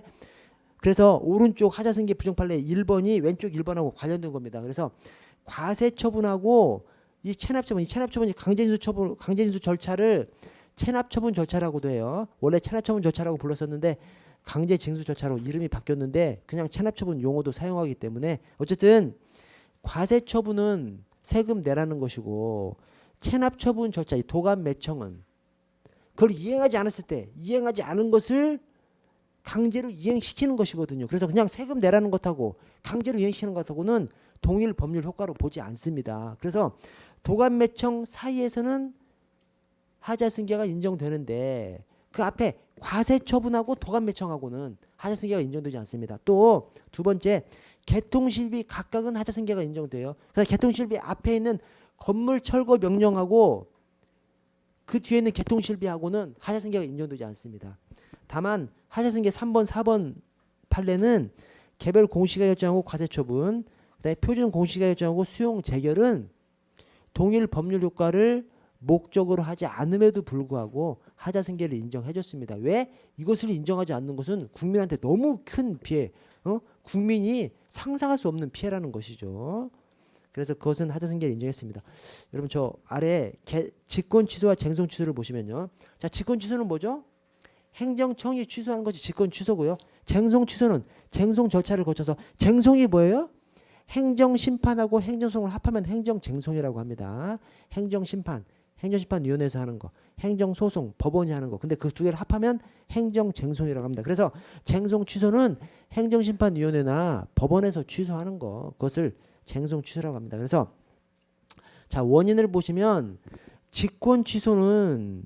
그래서 오른쪽 하자승계 부정판례 1번이 왼쪽 1번하고 관련된 겁니다. 그래서 과세처분하고 이 체납처분이 강제징수 절차를 체납처분 절차라고도 해요. 원래 체납처분 절차라고 불렀었는데 강제징수 절차로 이름이 바뀌었는데 그냥 체납처분 용어도 사용하기 때문에 어쨌든 과세처분은 세금 내라는 것이고 체납처분 절차, 이 도감매청은 그걸 이행하지 않았을 때 이행하지 않은 것을 강제로 이행시키는 것이거든요. 그래서 그냥 세금 내라는 것하고 강제로 이행시키는 것하고는 동일 법률 효과로 보지 않습니다. 그래서 도감매청 사이에서는 하자승계가 인정되는데 그 앞에 과세처분하고 도감매청하고는 하자승계가 인정되지 않습니다. 또 두 번째 개통실비 각각은 하자승계가 인정돼요. 그래서 개통실비 앞에 있는 건물 철거 명령하고 그 뒤에 있는 개통실비하고는 하자승계가 인정되지 않습니다. 다만 하자승계 3번, 4번 판례는 개별 공시가 결정하고 과세처분, 그다음에 표준 공시가 결정하고 수용 재결은 동일 법률 효과를 목적으로 하지 않음에도 불구하고 하자승계를 인정해줬습니다. 왜? 이것을 인정하지 않는 것은 국민한테 너무 큰 피해, 국민이 상상할 수 없는 피해라는 것이죠. 그래서 그것은 하자승계를 인정했습니다. 여러분 저 아래 직권 취소와 쟁송 취소를 보시면요. 자, 직권 취소는 뭐죠? 행정청이 취소하는 것이 직권 취소고요. 쟁송 취소는 쟁송 절차를 거쳐서 쟁송이 뭐예요? 행정심판하고 행정소송을 합하면 행정쟁송이라고 합니다. 행정심판, 행정심판위원회에서 하는 거, 행정소송, 법원이 하는 거. 근데 그 두 개를 합하면 행정쟁송이라고 합니다. 그래서 쟁송 취소는 행정심판위원회나 법원에서 취소하는 거, 그것을 쟁송 취소라고 합니다. 그래서 자, 원인을 보시면 직권 취소는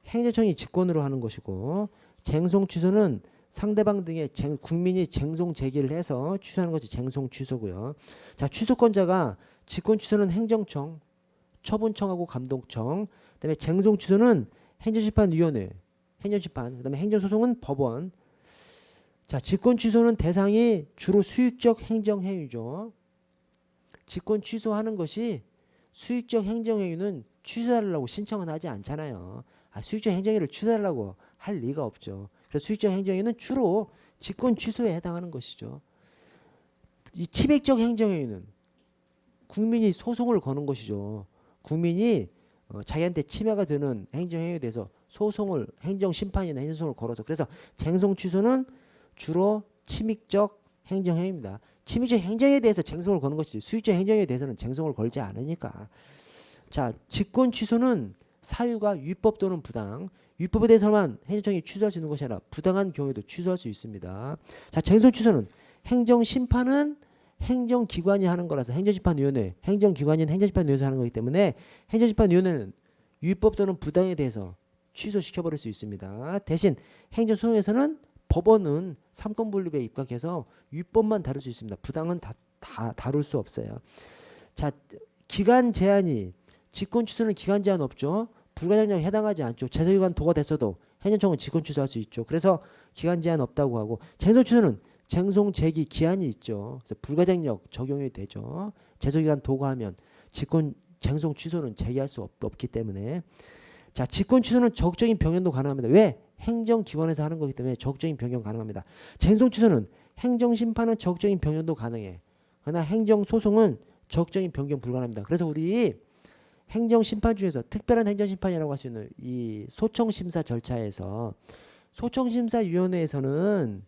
행정청이 직권으로 하는 것이고 쟁송 취소는 상대방 등의 국민이 쟁송 제기를 해서 취소하는 것이 쟁송 취소고요. 자, 취소권자가 직권 취소는 행정청, 처분청하고 감독청, 그다음에 쟁송 취소는 행정심판위원회, 행정심판, 그다음에 행정소송은 법원. 자, 직권 취소는 대상이 주로 수익적 행정행위죠. 직권 취소하는 것이 수익적 행정행위는 취소하려고 신청은 하지 않잖아요. 수익적 행정행위를 취소하려고 할 리가 없죠. 그래서 수익적 행정행위는 주로 직권 취소에 해당하는 것이죠. 이 침해적 행정행위는 국민이 소송을 거는 것이죠. 국민이 자기한테 침해가 되는 행정행위에 대해서 소송을 행정심판이나 행정소송을 걸어서 그래서 쟁송 취소는 주로 침익적 행정행위입니다. 침익적 행정에 대해서 쟁송을 거는 것이지 수익적 행정에 대해서는 쟁송을 걸지 않으니까. 자, 직권 취소는 사유가 위법 또는 부당, 위법에 대해서만 행정청이 취소할 수 있는 것이 아니라 부당한 경우에도 취소할 수 있습니다. 자, 쟁송 취소는 행정심판은 행정기관이 하는 거라서 행정심판위원회, 행정기관인 행정심판위원회에서 하는 거기 때문에 행정심판위원회는 위법 또는 부당에 대해서 취소시켜버릴 수 있습니다. 대신 행정소송에서는 법원은 삼권분립에 입각해서 위법만 다룰 수 있습니다. 부당은 다 다룰 수 없어요. 자, 기간 제한이 직권 취소는 기간 제한 없죠. 불가장력에 해당하지 않죠. 제소기간 도가 됐어도 행정청은 직권 취소할 수 있죠. 그래서 기간 제한 없다고 하고 쟁송 취소는 쟁송 제기 기한이 있죠. 그래서 불가장력 적용이 되죠. 제소기간 도가하면 직권 쟁송 취소는 제기할 수 없기 때문에 자, 직권 취소는 적극적인 변경도 가능합니다. 왜? 행정기관에서 하는 거기 때문에 적극적인 변경 가능합니다. 쟁송 취소는 행정심판은 적정인 변경도 가능해. 그러나 행정소송은 적정인 변경 불가능합니다. 그래서 우리 행정심판 중에서 특별한 행정심판이라고 할 수 있는 이 소청심사 절차에서 소청심사위원회에서는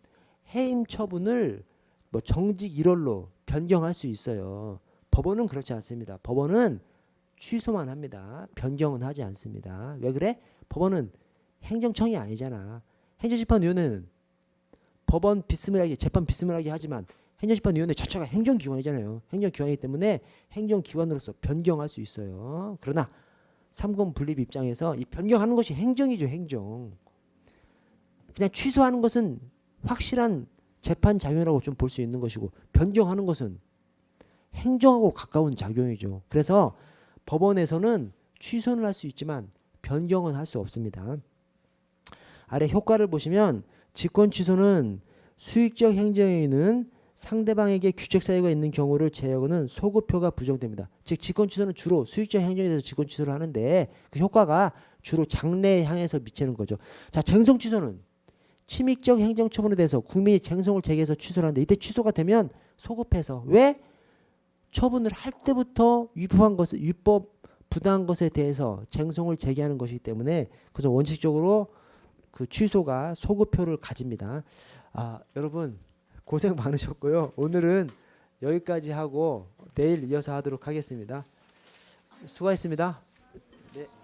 해임 처분을 뭐 정직 1월로 변경할 수 있어요. 법원은 그렇지 않습니다. 법원은 취소만 합니다. 변경은 하지 않습니다. 왜 그래? 법원은 행정청이 아니잖아. 행정심판위원회는 법원 비스무리하게 재판 비스무리하게 하지만 행정심판위원회 자체가 행정기관이잖아요. 행정기관이기 때문에 행정기관으로서 변경할 수 있어요. 그러나 삼권 분립 입장에서 이 변경하는 것이 행정이죠. 행정. 그냥 취소하는 것은 확실한 재판 작용이라고 좀 볼 수 있는 것이고 변경하는 것은 행정하고 가까운 작용이죠. 그래서 법원에서는 취소는 할 수 있지만 변경은 할 수 없습니다. 아래 효과를 보시면 직권 취소는 수익적 행정에는 상대방에게 규책 사유가 있는 경우를 제외하고는 소급표가 부정됩니다. 즉 직권 취소는 주로 수익적 행정에 대해서 직권 취소를 하는데 그 효과가 주로 장래에 향해서 미치는 거죠. 자, 쟁송 취소는 침익적 행정 처분에 대해서 국민이 쟁송을 제기해서 취소를 하는데 이때 취소가 되면 소급해서 왜? 처분을 할 때부터 위법한 것을 위법 부당한 것에 대해서 쟁송을 제기하는 것이기 때문에 그래서 원칙적으로 그 취소가 소급표를 가집니다. 여러분 고생 많으셨고요. 오늘은 여기까지 하고 내일 이어서 하도록 하겠습니다. 수고하셨습니다. 네.